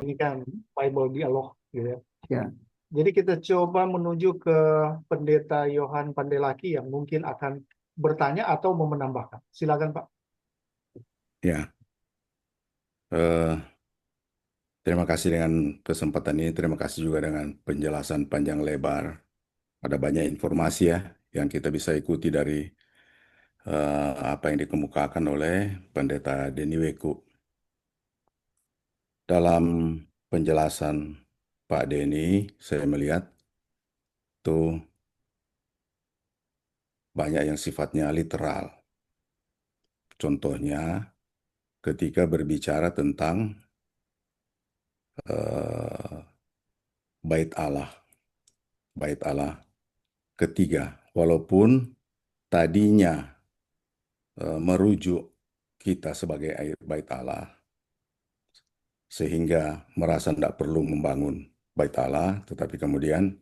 ini kan Bible Dialog gitu ya. Ya, Jadi kita coba menuju ke Pendeta Yohan Pandelaki yang mungkin akan bertanya atau mau menambahkan. Silakan Pak. Ya, eh, terima kasih dengan kesempatan ini. Terima kasih juga dengan penjelasan panjang lebar. Ada banyak informasi ya yang kita bisa ikuti dari apa yang dikemukakan oleh Pendeta Denny Weku. Dalam penjelasan Pak Denny, saya melihat tuh banyak yang sifatnya literal. Contohnya ketika berbicara tentang eh, bait Allah ketiga, walaupun tadinya merujuk kita sebagai bait Allah, sehingga merasa tidak perlu membangun bait Allah, tetapi kemudian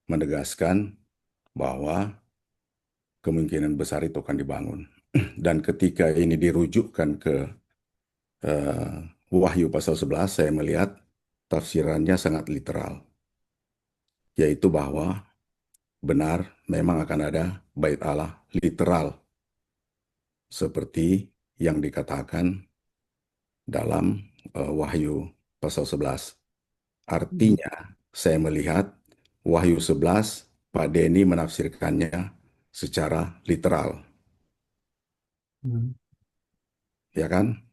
menegaskan bahwa kemungkinan besar itu akan dibangun. Dan ketika ini dirujukkan ke eh, Wahyu pasal 11, saya melihat tafsirannya sangat literal, yaitu bahwa benar memang akan ada bait Allah literal, seperti yang dikatakan dalam Wahyu pasal 11. Artinya, saya melihat Wahyu 11, Pak Denny menafsirkannya secara literal, Hmm. ya kan?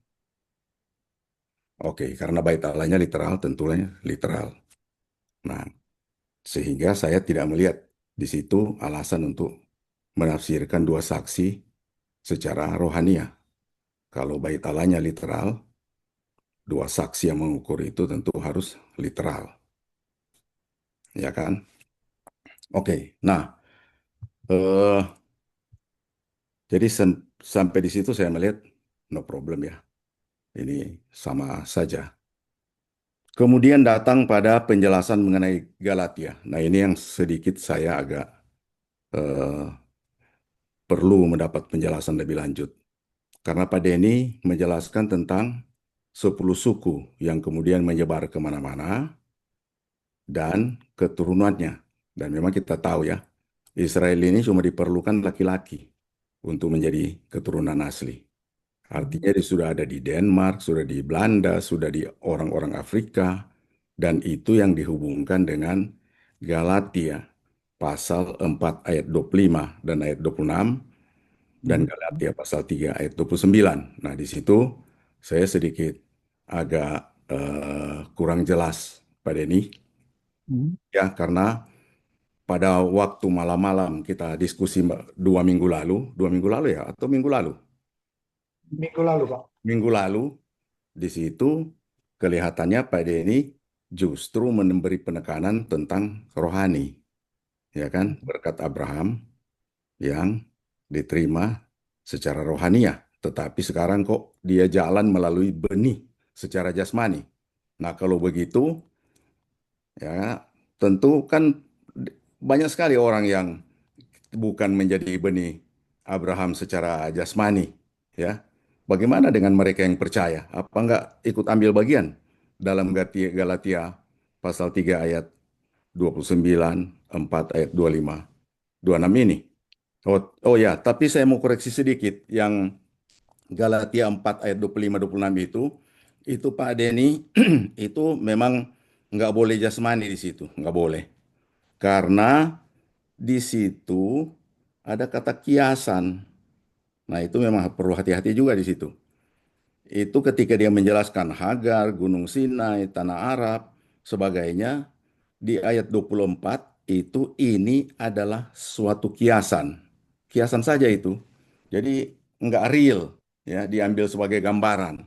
Oke, karena bait Allahnya literal, tentunya literal. Nah, sehingga saya tidak melihat di situ alasan untuk menafsirkan dua saksi secara rohania. Kalau bait Allahnya literal, dua saksi yang mengukur itu tentu harus literal, ya kan? Oke, nah, eh, jadi sampai di situ saya melihat no problem ya, ini sama saja. Kemudian datang pada penjelasan mengenai Galatia. Nah, ini yang sedikit saya agak eh, perlu mendapat penjelasan lebih lanjut. Karena Pak Denny menjelaskan tentang 10 suku yang kemudian menyebar kemana-mana dan keturunannya. Dan memang kita tahu ya, Israel ini cuma diperlukan laki-laki untuk menjadi keturunan asli. Artinya dia sudah ada di Denmark, sudah di Belanda, sudah di orang-orang Afrika, dan itu yang dihubungkan dengan Galatia pasal 4 ayat 25 dan ayat 26, dan Hmm. Galatia pasal 3 ayat 29. Nah, di situ saya sedikit agak kurang jelas, Pak Denny, Hmm. ya karena pada waktu malam-malam kita diskusi 2 minggu lalu ya, atau minggu lalu? Minggu lalu Pak. Minggu lalu, di situ kelihatannya Pak Denny justru memberi penekanan tentang rohani, ya kan? Berkat Abraham yang diterima secara rohania, tetapi sekarang kok dia jalan melalui benih secara jasmani. Nah, kalau begitu, ya tentu kan banyak sekali orang yang bukan menjadi benih Abraham secara jasmani, ya. Bagaimana dengan mereka yang percaya? Apa enggak ikut ambil bagian dalam Galatia pasal 3 ayat 29, 4 ayat 25, 26 ini? Oh ya, tapi saya mau koreksi sedikit. Yang Galatia 4 ayat 25-26 itu Pak Denny, itu memang nggak boleh jasmani di situ, nggak boleh. Karena di situ ada kata kiasan. Nah, itu memang perlu hati-hati juga di situ. Itu ketika dia menjelaskan Hagar, Gunung Sinai, Tanah Arab, sebagainya, di ayat 24 itu ini adalah suatu kiasan. Kiasan saja itu. Jadi nggak real, ya, diambil sebagai gambaran,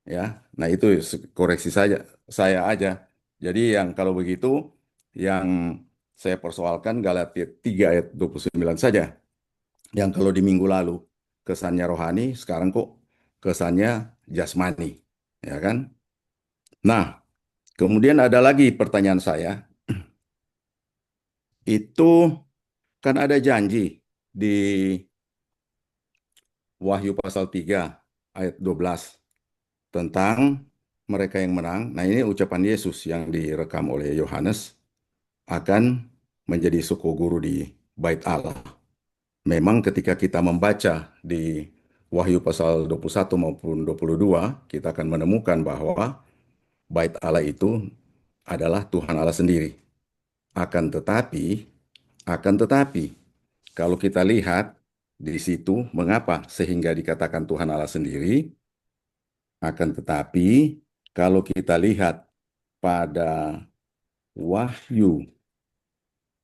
ya. Nah, itu koreksi saja saya aja. Jadi yang kalau begitu yang saya persoalkan Galatia 3 ayat 29 saja. Yang kalau di minggu lalu kesannya rohani, sekarang kok kesannya jasmani, ya kan? Nah, kemudian ada lagi pertanyaan saya, itu kan ada janji di Wahyu pasal 3 ayat 12 tentang mereka yang menang, nah ini ucapan Yesus yang direkam oleh Yohanes, akan menjadi suku guru di Bait Allah. Memang ketika kita membaca di Wahyu pasal 21 maupun 22, kita akan menemukan bahwa Bait Allah itu adalah Tuhan Allah sendiri. Akan tetapi, kalau kita lihat di situ, mengapa sehingga dikatakan Tuhan Allah sendiri? Akan tetapi, kalau kita lihat pada Wahyu,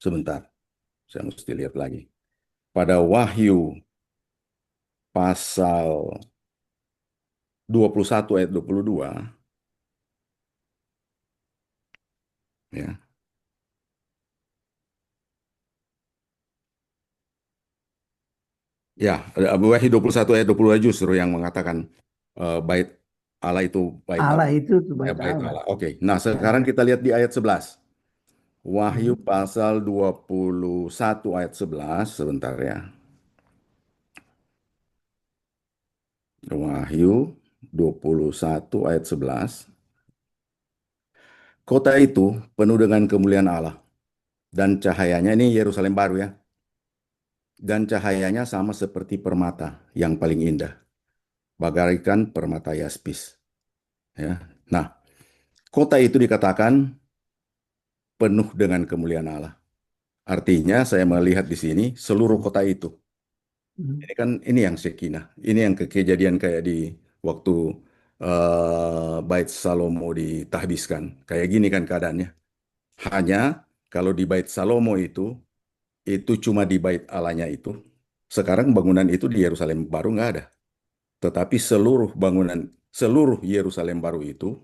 sebentar, saya mesti lihat lagi. Pada Wahyu pasal 21 ayat 22, ya. Ya, Wahyu 21 ayat 22 justru yang mengatakan bait Allah itu bait Allah apa? itu tuh Ya, bait bait Allah. Allah. Oke. Nah, Ya, sekarang ya. kita lihat di ayat 11. Wahyu Hmm. pasal 21 ayat 11, sebentar ya. Wahyu 21 ayat 11. Kota itu penuh dengan kemuliaan Allah dan cahayanya, ini Yerusalem baru ya. Dan cahayanya sama seperti permata yang paling indah, bagaikan permata yaspis. Ya. Nah, kota itu dikatakan penuh dengan kemuliaan Allah. Artinya saya melihat di sini seluruh kota itu. Hmm. Ini kan ini yang Sekinah. Ini yang kejadian kayak di waktu Bait Salomo ditahbiskan. Kayak gini kan keadaannya. Hanya kalau di Bait Salomo itu cuma di Bait Allahnya itu. Sekarang bangunan itu di Yerusalem baru nggak ada. Tetapi seluruh bangunan, seluruh Yerusalem baru itu,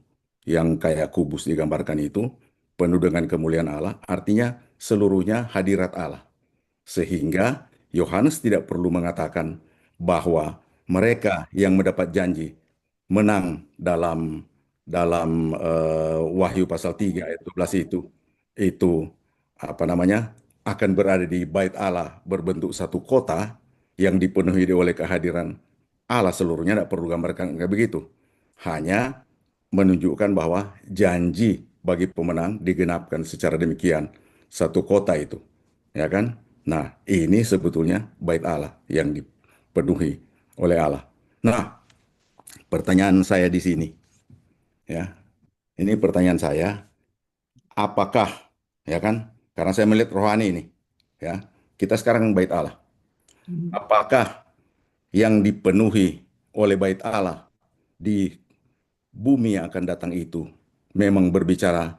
yang kayak kubus digambarkan itu, penuh dengan kemuliaan Allah, artinya seluruhnya hadirat Allah. Sehingga Yohanes tidak perlu mengatakan bahwa mereka yang mendapat janji menang dalam Wahyu pasal 3 ayat 12 itu apa namanya akan berada di bait Allah berbentuk satu kota yang dipenuhi oleh kehadiran Allah seluruhnya, tidak perlu gambarkan kayak begitu. Hanya menunjukkan bahwa janji bagi pemenang digenapkan secara demikian satu kota itu, ya kan? Nah, ini sebetulnya bait Allah yang dipenuhi oleh Allah. Nah, pertanyaan saya di sini, ya, ini pertanyaan saya, apakah, ya kan? Karena saya melihat rohani ini, ya, kita sekarang bait Allah. Hmm. Apakah yang dipenuhi oleh bait Allah di bumi yang akan datang itu memang berbicara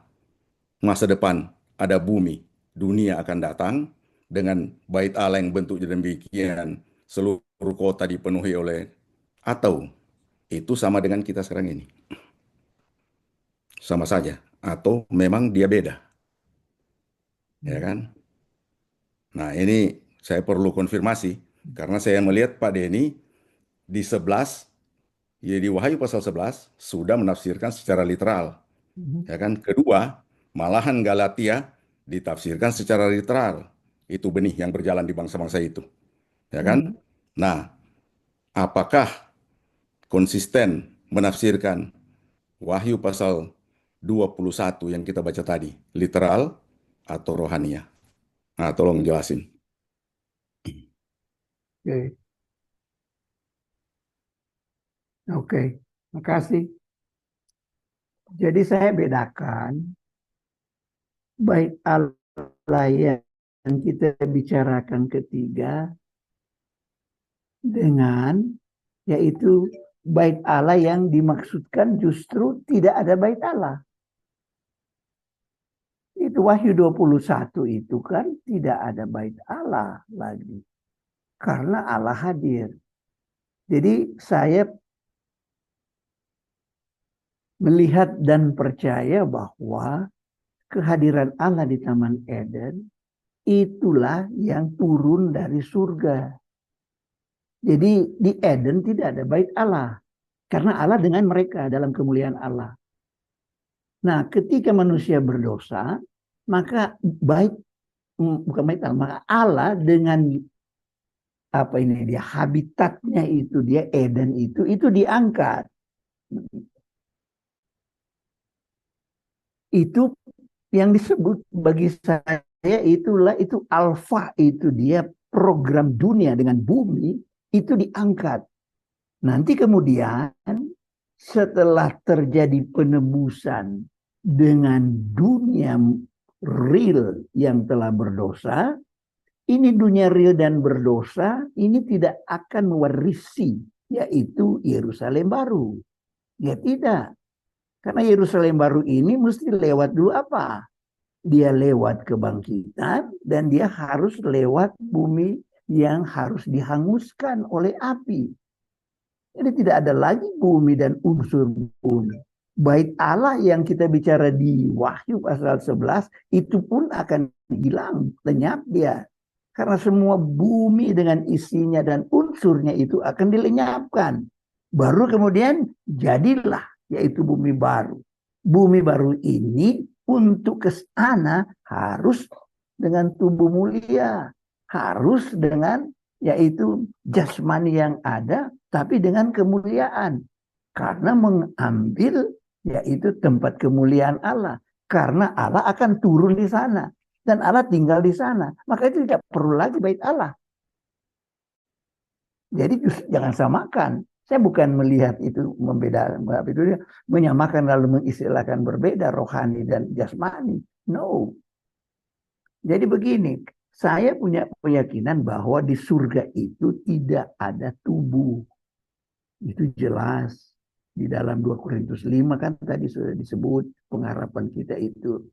masa depan, ada bumi, dunia akan datang dengan bait Allah yang bentuknya demikian, seluruh kota dipenuhi oleh, atau itu sama dengan kita sekarang ini, sama saja, atau memang dia beda, ya Hmm. kan? Nah, ini saya perlu konfirmasi karena saya melihat Pak Denny di 11, ya di Wahyu pasal 11 sudah menafsirkan secara literal, Hmm. ya kan? Kedua, malahan Galatia ditafsirkan secara literal. Itu benih yang berjalan di bangsa-bangsa itu, ya kan? Hmm. Nah, apakah konsisten menafsirkan Wahyu pasal 21 yang kita baca tadi, literal atau rohania? Nah, tolong jelasin. Oke, oke, makasih. Jadi saya bedakan bait Allah yang kita bicarakan ketiga dengan yaitu bait Allah yang dimaksudkan justru tidak ada bait Allah. Itu Wahyu 21 itu kan tidak ada bait Allah lagi. Karena Allah hadir. Jadi saya melihat dan percaya bahwa kehadiran Allah di Taman Eden itulah yang turun dari surga. Jadi di Eden tidak ada bait Allah. Karena Allah dengan mereka dalam kemuliaan Allah. Nah, ketika manusia berdosa, maka bait bukan bait Allah, maka Allah dengan apa ini dia habitatnya itu dia Eden itu diangkat. Itu yang disebut bagi saya itu alfa, itu dia program dunia dengan bumi itu diangkat. Nanti kemudian setelah terjadi penebusan dengan dunia real yang telah berdosa, ini dunia real dan berdosa ini tidak akan mewarisi yaitu Yerusalem baru. Ya tidak. Karena Yerusalem baru ini mesti lewat dulu apa? Dia lewat kebangkitan dan dia harus lewat bumi yang harus dihanguskan oleh api. Jadi tidak ada lagi bumi dan unsur bumi. Bait Allah yang kita bicara di Wahyu pasal 11 itu pun akan hilang, lenyap dia. Karena semua bumi dengan isinya dan unsurnya itu akan dilenyapkan. Baru kemudian jadilah yaitu bumi baru. Bumi baru ini untuk ke sana harus dengan tubuh mulia, harus dengan yaitu jasmani yang ada, tapi dengan kemuliaan. Karena mengambil yaitu tempat kemuliaan Allah. Karena Allah akan turun di sana. Dan Allah tinggal di sana. Maka itu tidak perlu lagi bait Allah. Jadi jangan samakan. Saya bukan melihat itu membedakan, itu menyamakan lalu mengistilahkan berbeda rohani dan jasmani. No. Jadi begini, saya punya keyakinan bahwa di surga itu tidak ada tubuh. Itu jelas. Di dalam 2 Korintus 5 kan tadi sudah disebut pengharapan kita itu.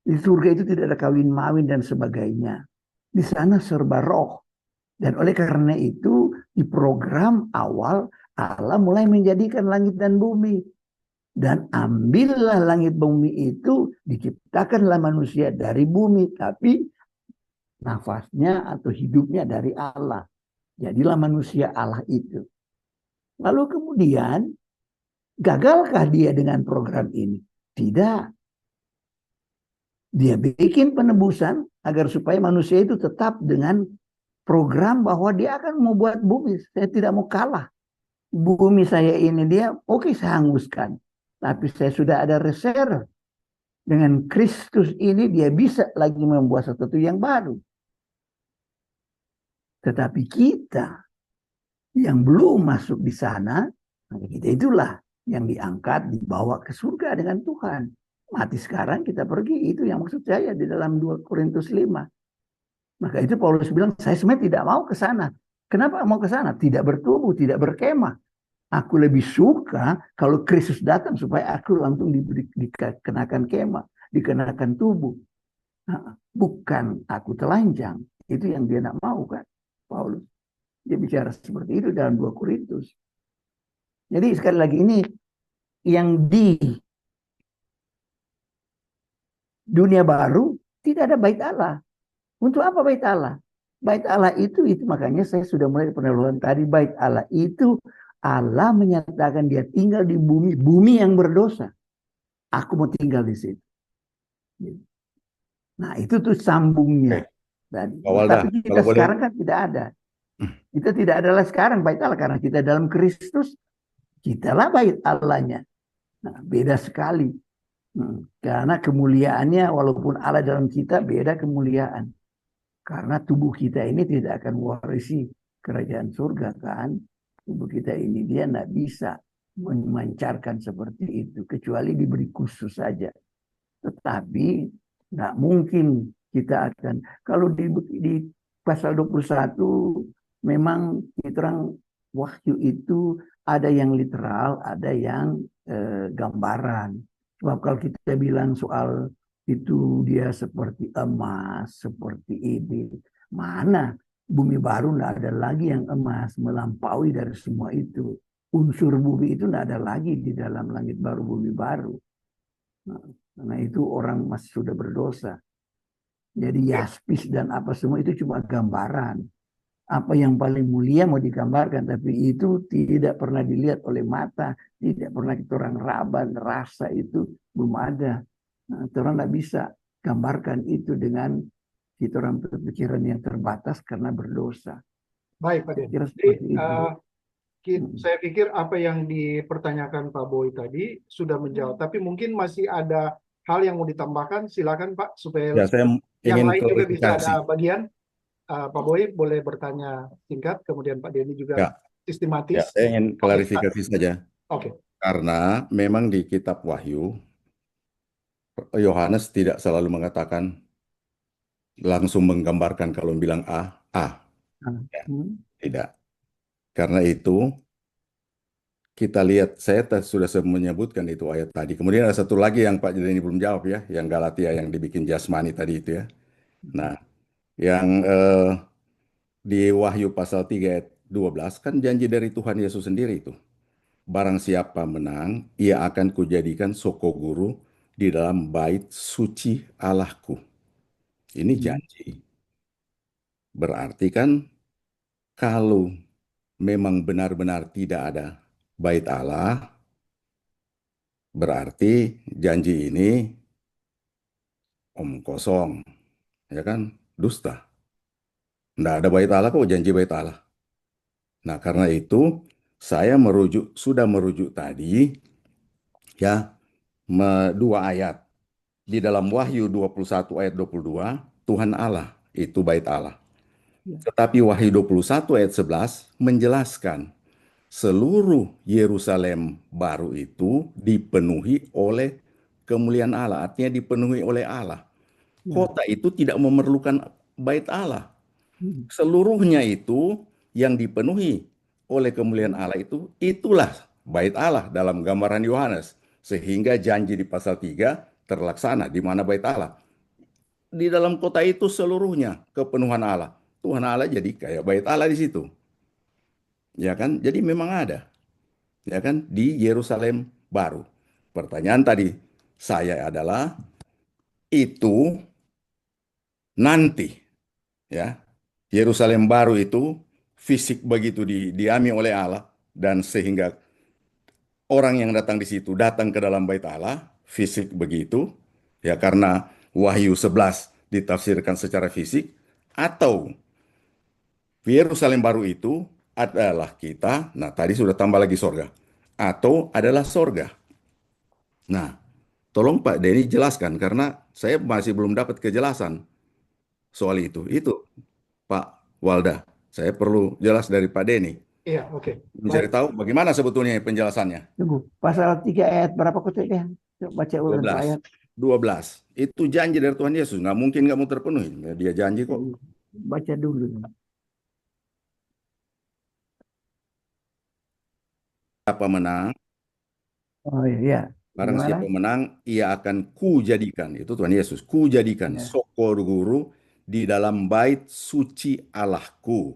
Di surga itu tidak ada kawin mawin dan sebagainya. Di sana serba roh. Dan oleh karena itu di program awal Allah mulai menjadikan langit dan bumi. Dan ambillah langit bumi itu, diciptakanlah manusia dari bumi. Tapi nafasnya atau hidupnya dari Allah. Jadilah manusia Allah itu. Lalu kemudian gagalkah dia dengan program ini? Tidak. Dia bikin penebusan agar supaya manusia itu tetap dengan program bahwa dia akan membuat bumi. Saya tidak mau kalah. Bumi saya ini dia, oke saya hanguskan. Tapi saya sudah ada reserve. Dengan Kristus ini dia bisa lagi membuat sesuatu yang baru. Tetapi kita yang belum masuk di sana, kita itulah yang diangkat, dibawa ke surga dengan Tuhan. Mati sekarang kita pergi, itu yang maksud saya di dalam 2 Korintus 5. Maka itu Paulus bilang, saya sebenarnya tidak mau ke sana. Kenapa mau ke sana? Tidak bertubuh, tidak berkemah. Aku lebih suka kalau Kristus datang supaya aku langsung dikenakan kemah, dikenakan tubuh. Nah, bukan aku telanjang. Itu yang dia tidak mau kan, Paulus. Dia bicara seperti itu dalam 2 Korintus. Jadi sekali lagi ini yang di dunia baru tidak ada bait Allah. Untuk apa bait Allah? Bait Allah itu makanya saya sudah mulai penelusuran tadi, bait Allah itu Allah menyatakan dia tinggal di bumi, bumi yang berdosa. Aku mau tinggal di situ. Nah, itu tuh sambungnya. Tapi kita sekarang kan tidak ada. Kita tidak adalah sekarang bait Allah karena kita dalam Kristus, kitalah bait Allahnya. Nah, beda sekali. Karena kemuliaannya walaupun Allah dalam kita beda kemuliaan. Karena tubuh kita ini tidak akan mewarisi kerajaan surga kan. Tubuh kita ini dia tidak bisa memancarkan seperti itu. Kecuali diberi khusus saja. Tetapi tidak mungkin kita akan. Kalau di pasal 21 memang terang wahyu itu ada yang literal, ada yang gambaran. Sebab kalau kita bilang soal itu dia seperti emas, seperti ini. Mana bumi baru tidak ada lagi yang emas, melampaui dari semua itu. Unsur bumi itu tidak ada lagi di dalam langit baru, bumi baru. Nah, karena itu orang masih sudah berdosa. Jadi yaspis dan apa semua itu cuma gambaran. Apa yang paling mulia mau digambarkan, tapi itu tidak pernah dilihat oleh mata, tidak pernah kita orang raba, rasa itu belum ada. Nah, orang tidak bisa gambarkan itu dengan kita orang berpikiran yang terbatas karena berdosa. Baik, Pak Den. Jadi, saya pikir apa yang dipertanyakan Pak Boy tadi sudah menjawab, tapi mungkin masih ada hal yang mau ditambahkan, silakan Pak, supaya Ya, saya yang ingin lain juga bisa klarifikasi. ada bagian. Pak Boy boleh bertanya singkat, kemudian Pak Denny juga Ya, ya, sistematis. saya ingin Oke, Pak. klarifikasi saja. Oke. Karena memang di kitab Wahyu, Yohanes tidak selalu mengatakan, langsung menggambarkan kalau bilang A, A. Ya, Hmm. tidak. Karena itu, kita lihat, saya sudah menyebutkan itu ayat tadi. Kemudian ada satu lagi yang Pak Jadi belum jawab ya, yang Galatia yang dibikin jasmani tadi itu ya. Nah, yang di Wahyu pasal 3 ayat 12 kan janji dari Tuhan Yesus sendiri itu. Barang siapa menang, ia akan kujadikan soko guru di dalam bait suci Allahku. Ini Hmm. janji. Berarti kan kalau memang benar-benar tidak ada bait Allah, berarti janji ini omong kosong, ya kan? Dusta. Nggak ada bait Allah kok janji bait Allah. Nah, karena itu saya sudah merujuk tadi ya dua ayat. Di dalam Wahyu 21 ayat 22, Tuhan Allah itu bait Allah. Ya. Tetapi Wahyu 21 ayat 11 menjelaskan seluruh Yerusalem baru itu dipenuhi oleh kemuliaan Allah, artinya dipenuhi oleh Allah. Ya. Kota itu tidak memerlukan bait Allah. Hmm. Seluruhnya itu yang dipenuhi oleh kemuliaan Allah itu, itulah bait Allah dalam gambaran Yohanes. Sehingga janji di pasal 3 terlaksana, di mana bait Allah. Di dalam kota itu seluruhnya kepenuhan Allah. Tuhan Allah jadi kayak bait Allah di situ. Ya kan? Jadi memang ada. Ya kan? Di Yerusalem baru. Pertanyaan tadi saya adalah itu nanti ya. Yerusalem baru itu fisik begitu didiami oleh Allah dan sehingga orang yang datang di situ datang ke dalam bait Allah fisik begitu ya karena Wahyu 11 ditafsirkan secara fisik atau Yerusalem baru itu adalah kita. Nah, tadi sudah tambah lagi sorga. Atau adalah sorga. Nah, tolong Pak Denny jelaskan karena saya masih belum dapat kejelasan soal itu. Itu Pak Walda. Saya perlu jelas dari Pak Denny. Iya, oke. Mencari Baik. tahu bagaimana sebetulnya penjelasannya. Tunggu, pasal 3 ayat berapa kutipnya? Coba baca ulang tuh 12. ayat. 12. Itu janji dari Tuhan Yesus. Nggak mungkin kamu terpenuhi. Dia janji kok. Baca dulu. Siapa menang, Oh iya, barang gimana? siapa menang, ia akan kujadikan. Itu Tuhan Yesus. Kujadikan Ya. sokor guru di dalam bait suci Allahku.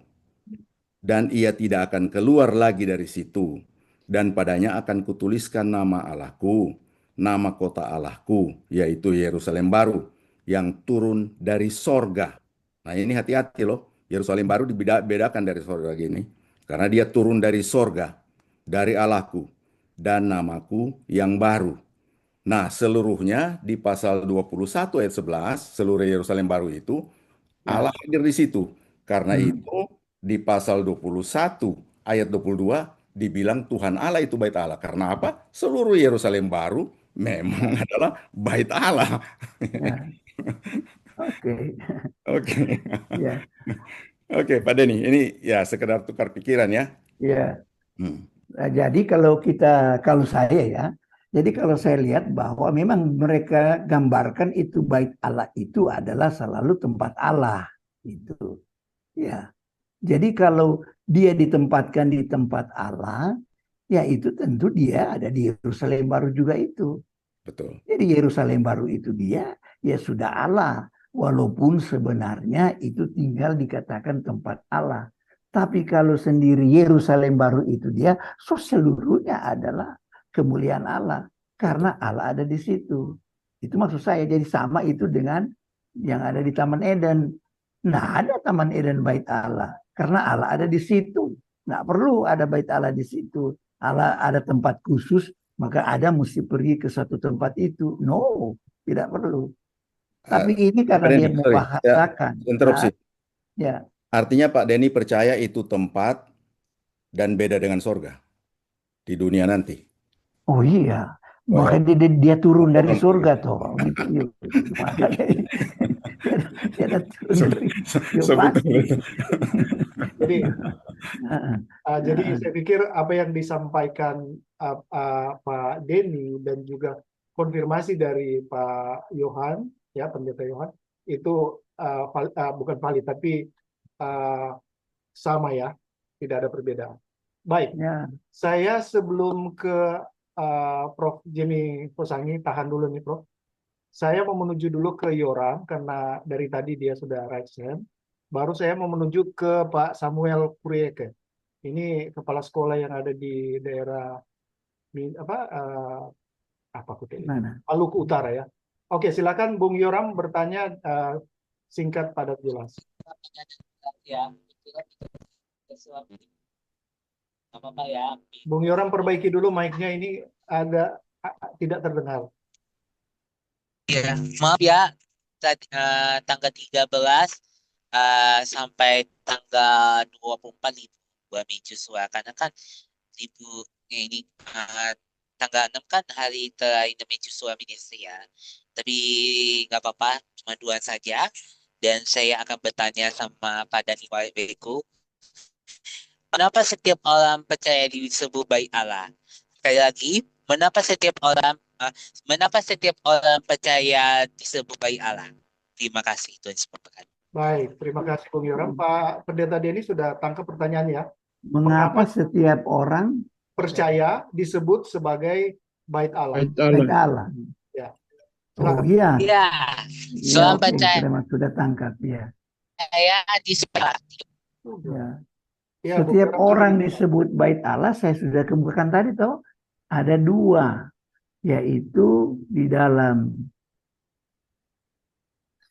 Dan ia tidak akan keluar lagi dari situ. Dan padanya akan kutuliskan nama Allahku, nama kota Allahku, yaitu Yerusalem baru, yang turun dari sorga. Nah ini hati-hati loh, Yerusalem baru dibedakan dari sorga gini. Karena dia turun dari sorga, dari Allahku, dan namaku yang baru. Nah seluruhnya di pasal 21 ayat 11, seluruh Yerusalem baru itu, Ya. Allah hadir di situ. Karena Hmm. itu di pasal 21 ayat 22 dibilang Tuhan Allah itu bait Allah. Karena apa? Seluruh Yerusalem baru memang Ya. adalah bait Allah. Ya. Oke. Oke. Ya. Oke, Pak Denny, ini ya sekedar tukar pikiran ya. Ya. Hmm. Nah, jadi kalau saya ya, jadi kalau saya lihat bahwa memang mereka gambarkan itu bait Allah itu adalah selalu tempat Allah itu. Ya. Jadi kalau dia ditempatkan di tempat Allah, ya itu tentu dia ada di Yerusalem baru juga itu. Betul. Jadi Yerusalem baru itu dia ya sudah Allah. Walaupun sebenarnya itu tinggal dikatakan tempat Allah. Tapi kalau sendiri Yerusalem baru itu dia, so seluruhnya adalah kemuliaan Allah. Betul. Karena Allah ada di situ. Itu maksud saya. Jadi sama itu dengan yang ada di Taman Eden. Nah ada Taman Eden bait Allah. Karena Allah ada di situ. Nggak perlu ada bait Allah di situ. Allah ada tempat khusus maka ada mesti pergi ke satu tempat itu. No, tidak perlu. Eh, Tapi ini Pak karena dia Denny, sorry, ya membahasakan. interupsi. Ya, Artinya Pak Denny percaya itu tempat dan beda dengan sorga di dunia nanti. oh iya. Makanya dia turun dari surga tuh. Gitu, yuk. Makanya dia turun dari yuk, pasti. Jadi Heeh, jadi heeh. saya pikir apa yang disampaikan Pak Denny dan juga konfirmasi dari Pak Yohan, ya Pendeta Yohan, itu bukan valid tapi uh, sama ya, tidak ada perbedaan. Baik, Ya, saya sebelum ke Prof. Jimmy Kosangi, tahan dulu nih Prof. Saya mau menuju dulu ke Yoram karena dari tadi dia sudah raise hand. Baru saya mau menuju ke Pak Samuel Kurieke. Ini kepala sekolah yang ada di daerah apa apa Kutil ini? mana? Maluku Utara ya. Oke, silakan Bung Yoram bertanya singkat padat jelas. Ya, suami apa ya? Bung Yoram perbaiki dulu mic-nya ini agak tidak terdengar. Ya, maaf ya. Tanggal 13 sampai tanggal 24 libur buat Mejuswa karena kan libur ini tanggal 6 kan hari terakhir Mejuswa Ministry ya. Tapi nggak apa-apa, cuma dua saja. Dan saya akan bertanya sama Pak Dani Waweku, kenapa setiap orang percaya disebut baik Allah? Sekali lagi, mengapa setiap orang percaya disebut baik Allah? Terima kasih Tuhan Yesus. Baik, terima kasih Bung Yoram. Pak Pendeta Denny sudah tangkap pertanyaannya. Mengapa setiap orang Percaya disebut sebagai bait Allah? baik Allah? Ya, Oh silakan. iya, Ya, ya soal oke, percaya terima sudah tangkap ya. disebut. Ya. Ya, Bung Setiap Yoram. orang disebut bait Allah, saya sudah kemukakan tadi toh, ada dua, yaitu di dalam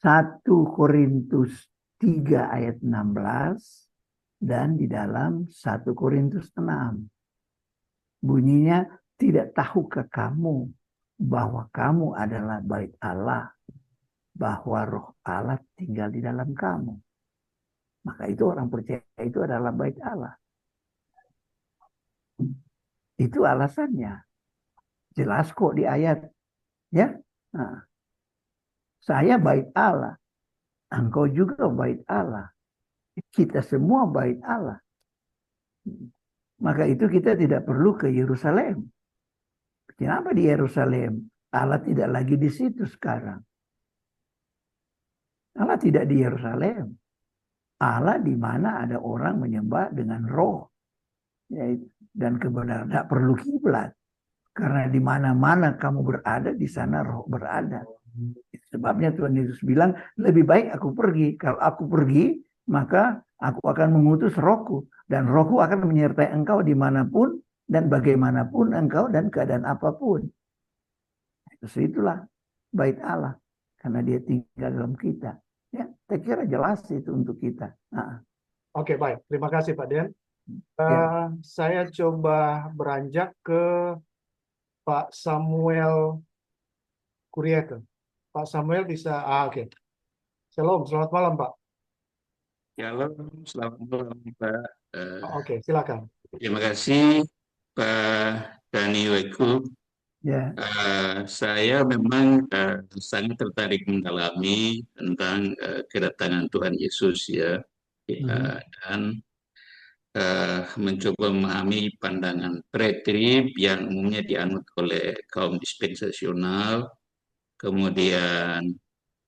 1 Korintus 3 ayat 16 dan di dalam 1 Korintus 6. Bunyinya, tidak tahukah kamu bahwa kamu adalah bait Allah, bahwa roh Allah tinggal di dalam kamu. Maka itu orang percaya itu adalah bait Allah. Itu alasannya. Jelas kok di ayat. Ya, nah, saya bait Allah. Engkau juga bait Allah. Kita semua bait Allah. Maka itu kita tidak perlu ke Yerusalem. Kenapa di Yerusalem? Allah tidak lagi di situ sekarang. Allah tidak di Yerusalem. Allah di mana ada orang menyembah dengan roh. Dan kebenaran. Tidak perlu kiblat. Karena di mana-mana kamu berada, di sana roh berada. Sebabnya Tuhan Yesus bilang, lebih baik aku pergi. Kalau aku pergi, maka aku akan mengutus rohku. Dan rohku akan menyertai engkau dimanapun dan bagaimanapun engkau dan keadaan apapun. Itulah bait Allah. Karena dia tinggal dalam kita. Ya, saya kira jelas itu untuk kita. Nah. Oke, baik. Terima kasih Pak Den. Ya. Saya coba beranjak ke Pak Samuel Kurieke. Pak Samuel bisa, oke. Shalom, selamat malam Pak. Shalom, selamat malam Pak. Oke, silakan. Terima kasih Pak Dani Weku. Ya. Saya memang sangat tertarik mendalami tentang kedatangan Tuhan Yesus ya, dan mencoba memahami pandangan pre-trib yang umumnya dianut oleh kaum dispensasional, kemudian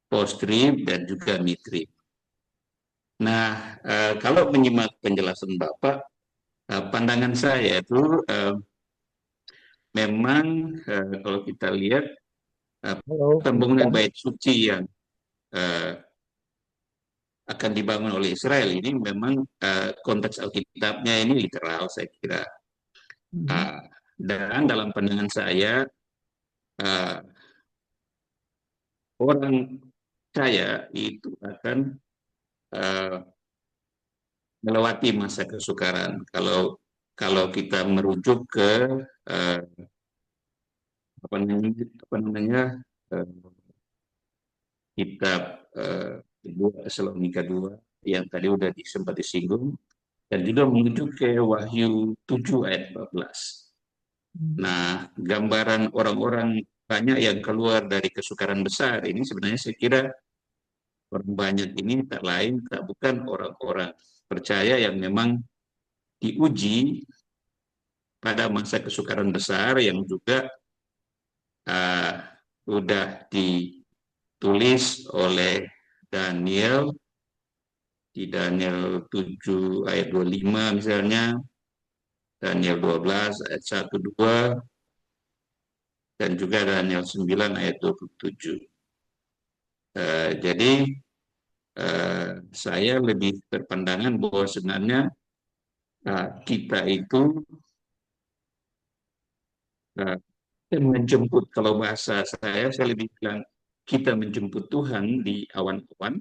post-trib dan juga mid-trib. Nah, kalau menyimak penjelasan Bapak, pandangan saya itu memang kalau kita lihat pembangunan bait suci yang akan dibangun oleh Israel ini memang konteks Alkitabnya ini literal saya kira. Dan dalam pandangan saya orang percaya itu akan melewati masa kesukaran. Kalau kita merujuk ke kitab 2 Tesalonika 2 yang tadi udah sempat disinggung, dan juga menuju ke Wahyu 7 ayat 14. Nah, gambaran orang-orang banyak yang keluar dari kesukaran besar ini sebenarnya saya kira orang banyak ini tak lain tak bukan orang-orang percaya yang memang diuji pada masa kesukaran besar yang juga sudah ditulis oleh Daniel di Daniel 7 ayat 25 misalnya, Daniel 12 ayat 1 2 dan juga Daniel 9 ayat 27. Jadi saya lebih berpandangan bahwa sebenarnya kita itu menjemput, kalau bahasa saya lebih bilang kita menjemput Tuhan di awan-awan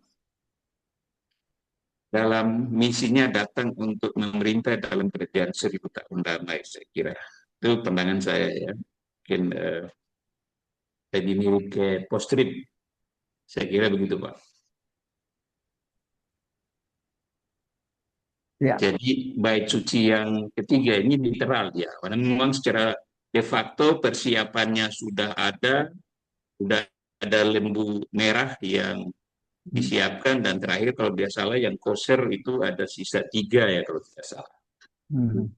dalam misinya datang untuk memerintah dalam kerajaan 1000 tahun damai, saya kira. Itu pandangan saya ya. Mungkin lebih mirip ke post-trib. Saya kira begitu, Pak. Ya, Jadi bait suci yang ketiga ini literal ya. Karena memang secara de facto persiapannya sudah ada lembu merah yang disiapkan, dan terakhir kalau tidak salah yang koser itu ada sisa 3 ya kalau tidak salah. hmm,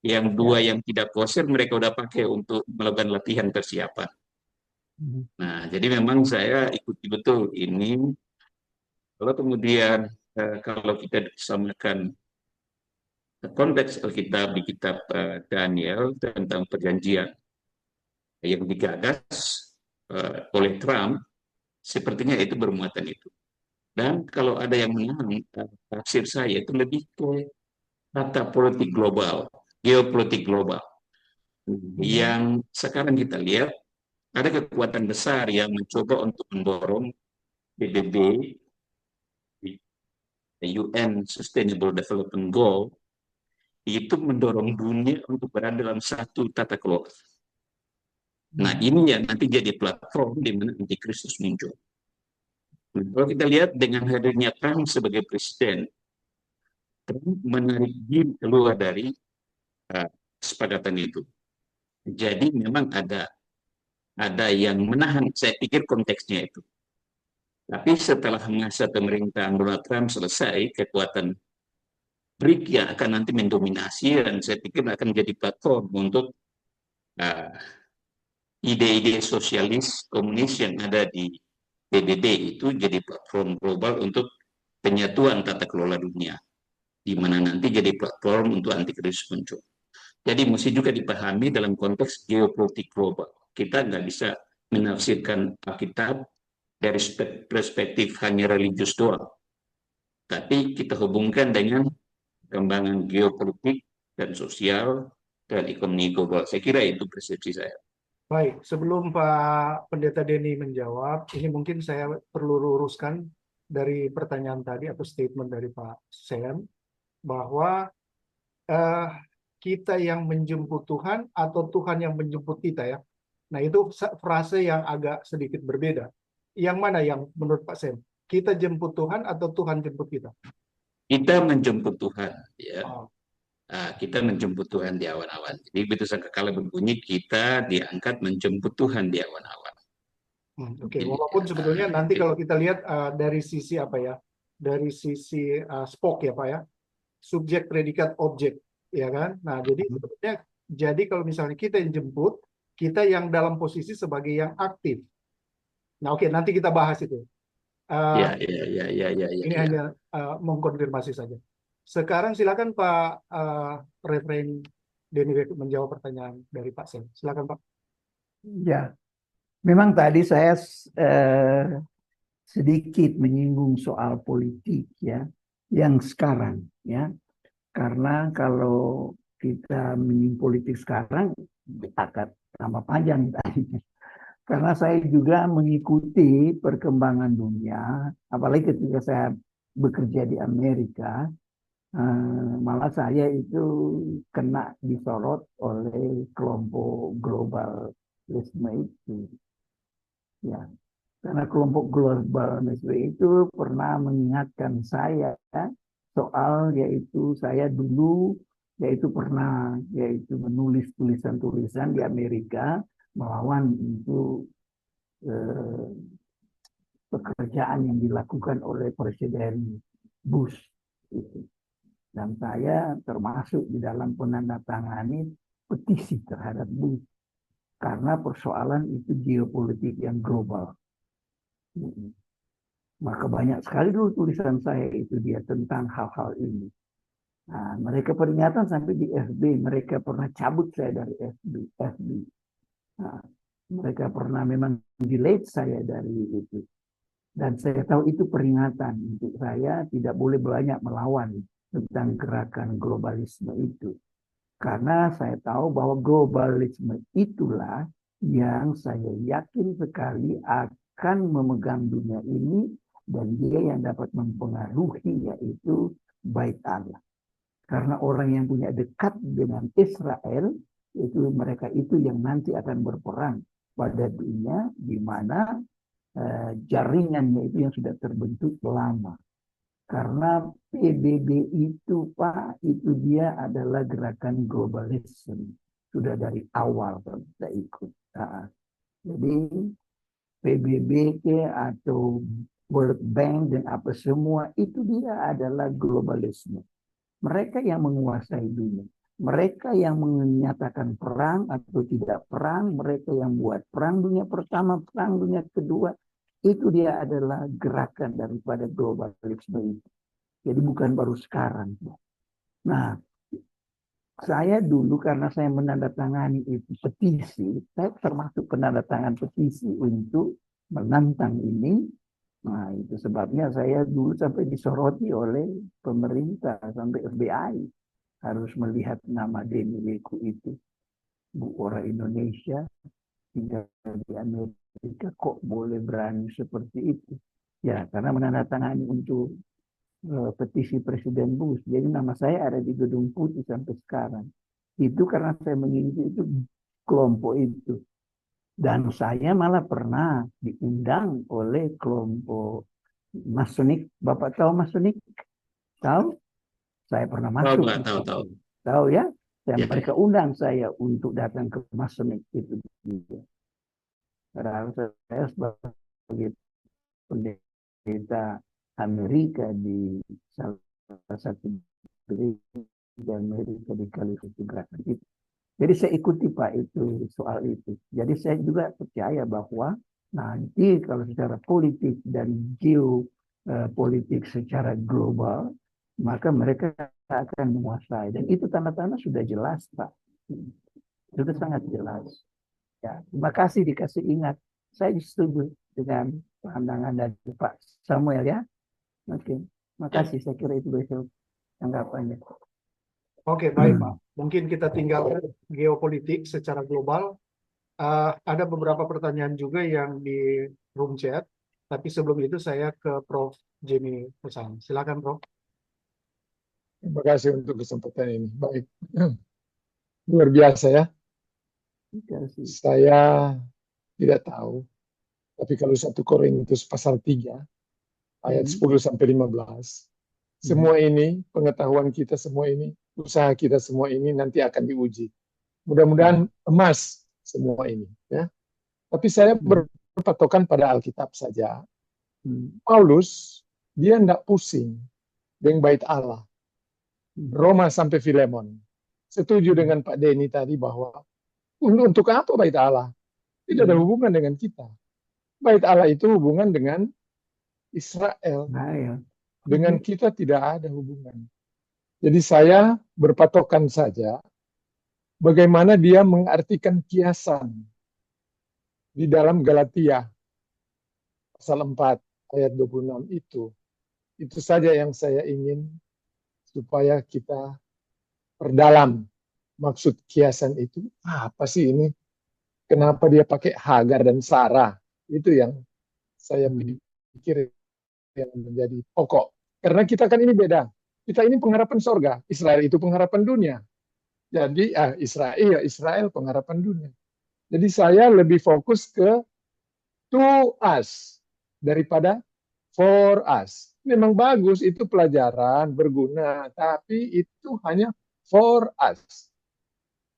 Yang ya, 2 yang tidak koser mereka udah pakai untuk melakukan latihan persiapan. hmm, Nah, jadi memang saya ikuti betul ini. Kalau kemudian kalau kita disamakan konteks Alkitab di kitab Daniel tentang perjanjian yang digagas oleh Trump, sepertinya itu bermuatan itu. Dan kalau ada yang memahami tafsir saya itu lebih ke tata politik global, geopolitik global. Yang sekarang kita lihat ada kekuatan besar yang mencoba untuk mendorong PBB, UN Sustainable Development Goal, itu mendorong dunia untuk berada dalam satu tata kelola. Nah, ini yang nanti jadi platform di mana antikristus muncul. Nah, kalau kita lihat dengan hadirnya Trump sebagai presiden, Trump menarik diri keluar dari kesepakatan itu. Jadi memang ada yang menahan, saya pikir konteksnya itu. Tapi setelah masa pemerintahan Donald Trump selesai, kekuatan BRIC yang akan nanti mendominasi, dan saya pikir akan menjadi platform untuk ide-ide sosialis komunis yang ada di PBB itu jadi platform global untuk penyatuan tata kelola dunia, di mana nanti jadi platform untuk antikristus muncul. Jadi mesti juga dipahami dalam konteks geopolitik global. Kita nggak bisa menafsirkan Alkitab dari perspektif hanya religius doang, tapi kita hubungkan dengan perkembangan geopolitik dan sosial dan ekonomi global. Saya kira itu persepsi saya. Baik, sebelum Pak Pendeta Denny menjawab, ini mungkin saya perlu luruskan dari pertanyaan tadi atau statement dari Pak Sam, bahwa eh, kita yang menjemput Tuhan atau Tuhan yang menjemput kita ya. Nah itu frase yang agak sedikit berbeda. Yang mana yang menurut Pak Sam? Kita jemput Tuhan atau Tuhan jemput kita? Kita menjemput Tuhan, ya. Oh, Kita menjemput Tuhan di awan-awan. Jadi begitu sangkakala berbunyi, kita diangkat menjemput Tuhan di awan-awan. Oke. Jadi, Walaupun sebetulnya nanti kalau kita lihat dari sisi apa ya, dari sisi Spock ya Pak ya, subjek, predikat, objek, ya kan? Nah jadi sebetulnya, jadi kalau misalnya kita yang jemput, kita yang dalam posisi sebagai yang aktif. Nah oke, nanti kita bahas itu. ya, Uh, ya. ini hanya mengkonfirmasi saja. Sekarang silakan Pak Refrain Denny menjawab pertanyaan dari Pak Sen. Silakan Pak. ya. Memang tadi saya sedikit menyinggung soal politik ya, yang sekarang ya. Karena kalau kita menyinggung politik sekarang akan tambah panjang tadi. Karena saya juga mengikuti perkembangan dunia, apalagi ketika saya bekerja di Amerika, malah saya itu kena disorot oleh kelompok globalisme itu. Ya, karena kelompok globalisme itu pernah mengingatkan saya soal, yaitu saya dulu yaitu pernah menulis tulisan-tulisan di Amerika melawan itu pekerjaan yang dilakukan oleh Presiden Bush. Dan saya termasuk di dalam penandatangani petisi terhadap Bush karena persoalan itu geopolitik yang global. Maka banyak sekali dulu tulisan saya itu dia tentang hal-hal ini. Nah, mereka peringatan sampai di FB, mereka pernah cabut saya dari FB. Nah, mereka pernah memang delete saya dari itu. Dan saya tahu itu peringatan untuk saya tidak boleh banyak melawan tentang gerakan globalisme itu. Karena saya tahu bahwa globalisme itulah yang saya yakin sekali akan memegang dunia ini dan dia yang dapat mempengaruhi yaitu Bait Allah. Karena orang yang punya dekat dengan Israel itu mereka itu yang nanti akan berperang pada dunia di mana jaringannya itu yang sudah terbentuk lama. Karena PBB itu Pak, itu dia adalah gerakan globalisme. Sudah dari awal kita ikut. Nah, jadi PBB atau World Bank dan apa semua itu dia adalah globalisme. Mereka yang menguasai dunia. Mereka yang menyatakan perang atau tidak perang. Mereka yang buat perang dunia pertama, perang dunia kedua. Itu dia adalah gerakan daripada globalisme itu. Jadi bukan baru sekarang. Nah, saya dulu karena saya menandatangani itu petisi, saya termasuk penandatangan petisi untuk menantang ini. Nah, itu sebabnya saya dulu sampai disoroti oleh pemerintah, sampai FBI harus melihat nama Denny Weku itu. Bu orang Indonesia tinggal di Amerika kok boleh berani seperti itu. Ya, karena menandatangani untuk petisi Presiden Bush. Jadi nama saya ada di Gedung Putih sampai sekarang. Itu karena saya mengikuti itu kelompok itu. Dan saya malah pernah diundang oleh kelompok Masonik. Bapak tahu Masonik? Tahu? Saya pernah masuk. Tahu. Tahu ya? Dan Ya. mereka undang saya untuk datang ke Masonik itu. Karena saya sebagai pendeta Amerika di salah satu gereja Amerika di California itu. Jadi saya ikuti Pak itu soal itu. Jadi saya juga percaya bahwa nanti kalau secara politik dan geopolitik secara global maka mereka akan menguasai dan itu tanda-tanda sudah jelas Pak. Sudah sangat jelas. Ya, terima kasih dikasih ingat. Saya setuju dengan pandangan dari Pak Samuel ya. Oke, makasih. Saya kira itu besok tanggapannya. Oke, baik Pak. Mungkin kita tinggalkan geopolitik secara global. Ada beberapa pertanyaan juga yang di room chat. Tapi sebelum itu saya ke Prof. Jimmy Pesang. Silakan Prof. Terima kasih untuk kesempatan ini. Baik, luar biasa ya. Terima kasih. Saya tidak tahu, tapi kalau 1 Korintus pasal 3 ayat 10 sampai 15, semua ini pengetahuan kita semua ini, usaha kita semua ini nanti akan diuji. Mudah-mudahan emas semua ini ya. Tapi saya berpatokan pada Alkitab saja. Paulus dia tidak pusing dengan bait Allah. Roma sampai Filemon. Setuju dengan Pak Denny tadi bahwa untuk apa bait Allah? Tidak ada hubungan dengan kita. Bait Allah itu hubungan dengan Israel. Dengan kita tidak ada hubungan. Jadi saya berpatokan saja bagaimana dia mengartikan kiasan di dalam Galatia pasal 4 ayat 26 itu. Itu saja yang saya ingin supaya kita perdalam maksud kiasan itu. Apa sih ini? Kenapa dia pakai Hagar dan Sarah? Itu yang saya pikir yang menjadi pokok. Karena kita kan ini beda. Kita ini pengharapan sorga. Israel itu pengharapan dunia. Jadi Israel pengharapan dunia. Jadi saya lebih fokus ke to us daripada for us. Memang bagus, itu pelajaran, berguna. Tapi itu hanya for us.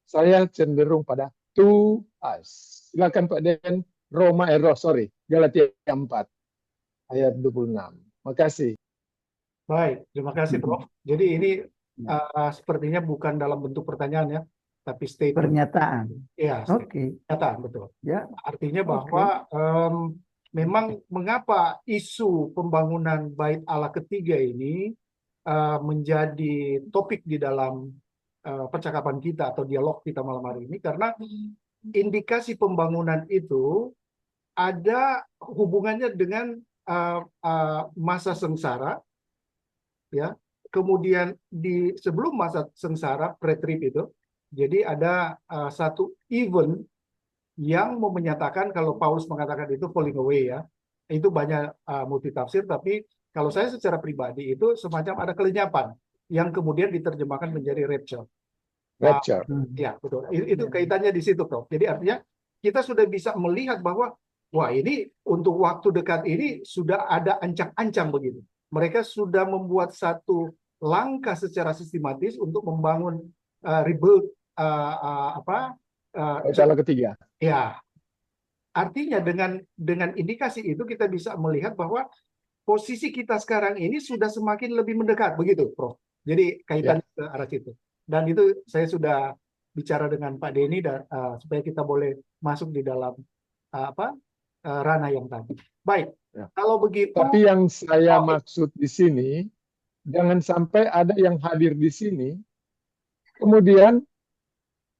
Saya cenderung pada to us. Silakan Pak Den. Galatia 4 ayat 26. Makasih. Baik, terima kasih Prof. Jadi ini Ya. sepertinya bukan dalam bentuk pertanyaan ya, tapi statement. Pernyataan. Ya, Oke. pernyataan betul. Ya. Artinya Oke. bahwa memang mengapa isu pembangunan Bait Allah ketiga ini menjadi topik di dalam percakapan kita atau dialog kita malam hari ini, karena indikasi pembangunan itu ada hubungannya dengan masa sengsara, ya. Kemudian di sebelum masa sengsara pre-trib itu, jadi ada satu event yang mau menyatakan, kalau Paulus mengatakan itu falling away ya, itu banyak multitafsir, tapi kalau saya secara pribadi itu semacam ada kelenyapan yang kemudian diterjemahkan menjadi rapture. Rapture. Ya betul, itu kaitannya di situ Prof. Jadi artinya kita sudah bisa melihat bahwa wah, ini untuk waktu dekat ini sudah ada ancang-ancang begitu. Mereka sudah membuat satu langkah secara sistematis untuk membangun rebuild Salah ketiga. ya. Artinya dengan indikasi itu kita bisa melihat bahwa posisi kita sekarang ini sudah semakin lebih mendekat begitu, Prof. Jadi kaitannya ke arah situ. Dan itu saya sudah bicara dengan Pak Denny dan supaya kita boleh masuk di dalam ranah yang tadi. Baik, Ya. kalau begitu. Tapi yang saya maksud di sini, jangan sampai ada yang hadir di sini, kemudian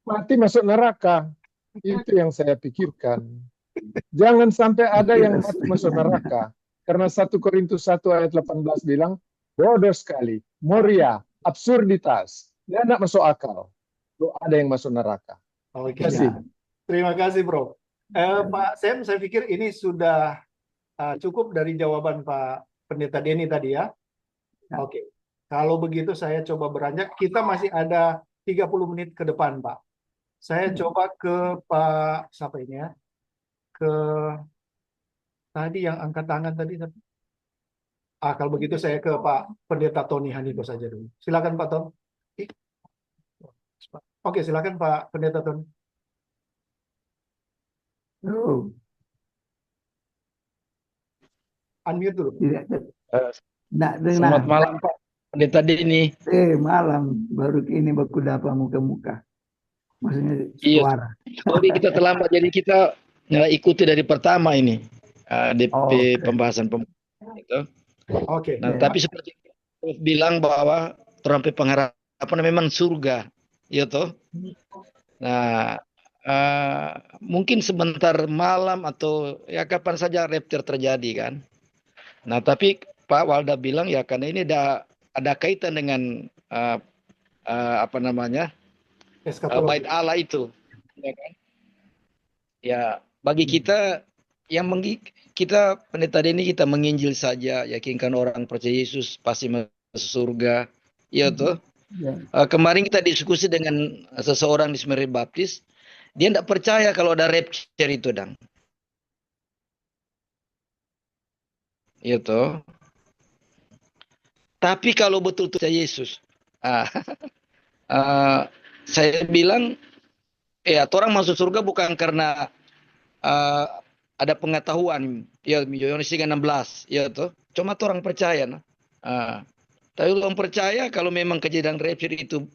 mati masuk neraka. Itu yang saya pikirkan. Jangan sampai ada yang mati masuk neraka. Karena 1 Korintus 1 ayat 18 bilang, bodoh sekali, moria, absurditas, tidak masuk akal. Loh, ada yang masuk neraka. Oke, Terima kasih. Terima kasih, Bro. Pak Sam, saya pikir ini sudah cukup dari jawaban Pak Pendeta Denny tadi ya. Oke, kalau begitu saya coba beranjak. Kita masih ada 30 menit ke depan, Pak. Saya coba ke Pak, siapa ini ya? Ke tadi yang angkat tangan tadi. Kalau begitu saya ke Pak Pendeta Tony Haniko saja dulu. Silakan Pak Tom. Oke, silakan Pak Pendeta Tony. Oh, Unmute dulu. tidak. Selamat malam Pak Pendeta Denny. Malam baru ini baku dapat muka-muka. Maksudnya Iya. suara. Sorry kita terlambat, jadi kita ikuti dari pertama ini DP pembahasan itu. Oke. Nah, tapi seperti Prof bilang bahwa terampai pengharapan memang surga, ya toh. Nah, mungkin sebentar malam atau ya kapan saja rapture terjadi kan. Nah, tapi Pak Walda bilang ya karena ini ada kaitan dengan Bait Allah itu, ya kan? Ya bagi kita yang kita Pendeta Denny kita menginjil saja, yakinkan orang percaya Yesus pasti masuk surga, ya toh. Kemarin kita diskusi dengan seseorang di Semeru Baptis, dia tidak percaya kalau ada rapture itu, Dang. Ya toh. Tapi kalau betul-betul Yesus, saya bilang, orang masuk surga bukan karena ada pengetahuan, ya Yohanes 3:16, ya toh. Cuma orang percaya, nah. Tapi orang percaya kalau memang kejadian rapture itu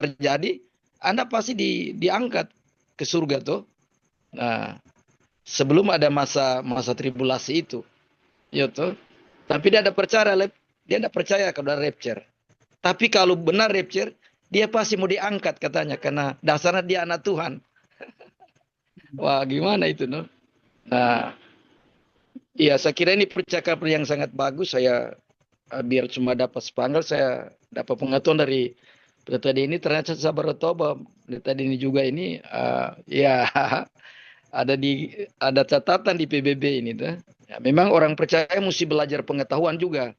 terjadi, Anda pasti diangkat ke surga toh. Nah, sebelum ada masa tribulasi itu, ya toh. Tapi dia tidak percaya kalau ada rapture. Tapi kalau benar rapture, dia pasti mau diangkat katanya karena dasarnya dia anak Tuhan. Wah, gimana itu, no? Nah, iya saya kira ini percakapan yang sangat bagus. Saya biar cuma dapat sepanggal, saya dapat pengetahuan dari tadi ini ternyata saya baru tahu bahwa tadi ini juga ini ya ada catatan di PBB ini tuh. Ya, memang orang percaya mesti belajar pengetahuan juga.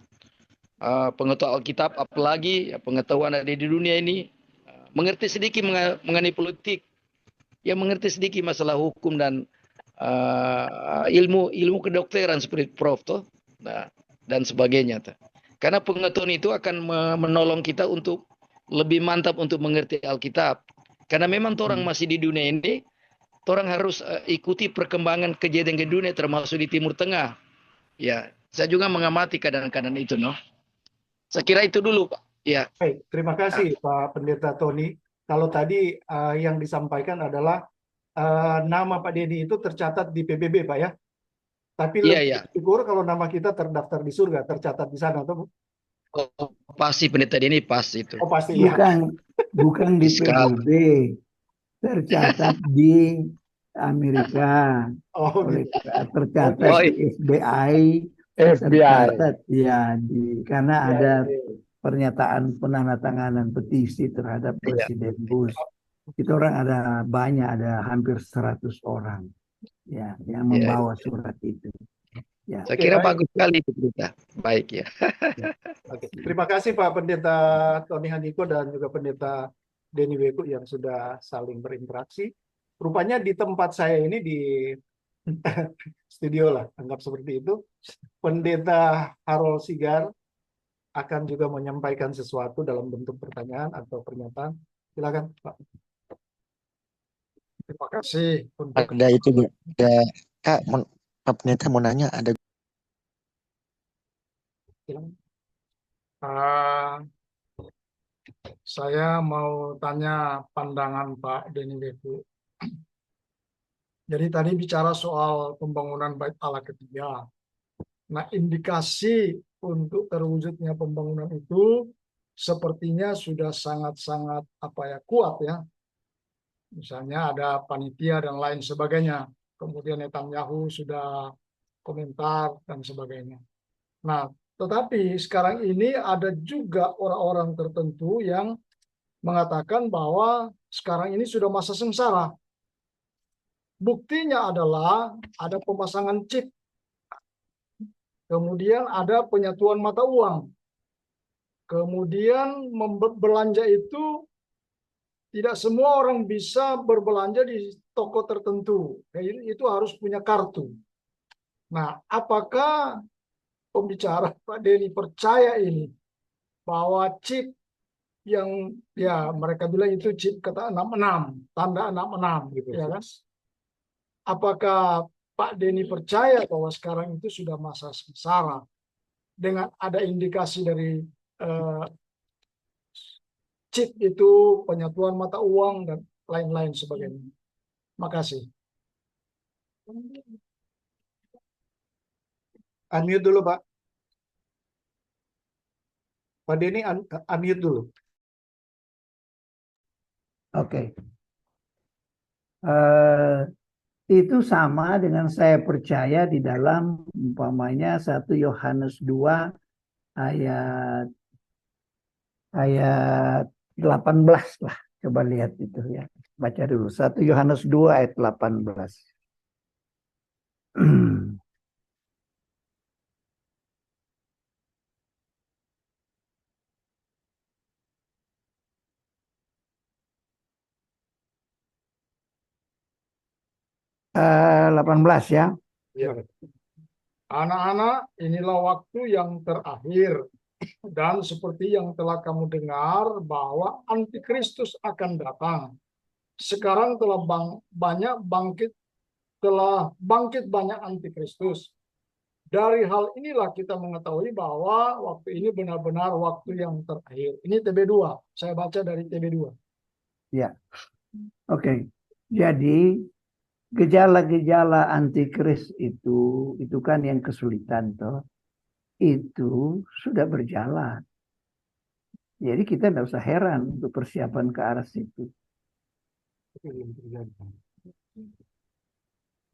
Pengetahuan Alkitab, apalagi pengetahuan ada di dunia ini, mengerti sedikit mengenai politik, ya mengerti sedikit masalah hukum dan ilmu kedokteran seperti Prof toh, nah, dan sebagainya toh. Karena pengetahuan itu akan menolong kita untuk lebih mantap untuk mengerti Alkitab. Karena memang orang masih di dunia ini, orang harus ikuti perkembangan kejadian di dunia termasuk di Timur Tengah. Ya, saya juga mengamati keadaan-keadaan itu, no. Saya kira itu dulu, Pak. Ya. Baik, terima kasih Pak Pendeta Tony. Kalau tadi yang disampaikan adalah nama Pak Denny itu tercatat di PBB, Pak ya. Tapi Iya, lebih iya. syukur kalau nama kita terdaftar di surga, tercatat di sana, atau Oh, pasti pendeta ini pas itu. oh pasti ya. Bukan di Sekali. PBB, tercatat di Amerika, Oh, tercatat Oh, di FBI, FBI. tercatat ya karena ada pernyataan penandatanganan petisi terhadap Presiden Bush. Itu orang ada banyak, ada hampir 100 orang ya yang membawa surat itu. Ya. Saya kira baik. bagus sekali itu berita. Baik ya. Oke. Terima kasih Pak Pendeta Tony Handiko dan juga Pendeta Denny Weku yang sudah saling berinteraksi. Rupanya di tempat saya ini di studio lah, anggap seperti itu. Pendeta Harold Sigar akan juga menyampaikan sesuatu dalam bentuk pertanyaan atau pernyataan. Silakan Pak. Terima kasih untuk Ada itu Bu. Ada Kak, Pak Pendeta mau nanya ada saya mau tanya pandangan Pak Denny Weku. Jadi tadi bicara soal pembangunan Bait Allah ketiga. Nah, indikasi untuk terwujudnya pembangunan itu sepertinya sudah sangat-sangat kuat ya. Misalnya ada panitia dan lain sebagainya. Kemudian Netanyahu sudah komentar dan sebagainya. Nah, tetapi sekarang ini ada juga orang-orang tertentu yang mengatakan bahwa sekarang ini sudah masa sengsara. Buktinya adalah ada pemasangan chip. Kemudian ada penyatuan mata uang. Kemudian belanja itu tidak semua orang bisa berbelanja di toko tertentu. Itu harus punya kartu. Nah, apakah pembicara Pak Denny percaya ini bahwa chip yang ya mereka bilang itu chip kata 66, tanda 66 gitu ya kan? Apakah Pak Denny percaya bahwa sekarang itu sudah masa sengsara dengan ada indikasi dari chip itu, penyatuan mata uang dan lain-lain sebagainya. Makasih. unmute dulu Pak. Pak Denny unmute dulu. Oke. Itu sama dengan saya percaya di dalam umpamanya 1 Yohanes 2 ayat 18 lah. Coba lihat itu ya. Baca dulu 1 Yohanes 2 ayat 18. Eh, 18 ya. Anak-anak, inilah waktu yang terakhir. Dan seperti yang telah kamu dengar bahwa antikristus akan datang. Sekarang telah bangkit banyak antikristus. Dari hal inilah kita mengetahui bahwa waktu ini benar-benar waktu yang terakhir. Ini TB2. Saya baca dari TB2. Ya. Oke. Jadi gejala-gejala antikris itu kan yang kesulitan toh. Itu sudah berjalan. Jadi kita tidak usah heran untuk persiapan ke arah situ.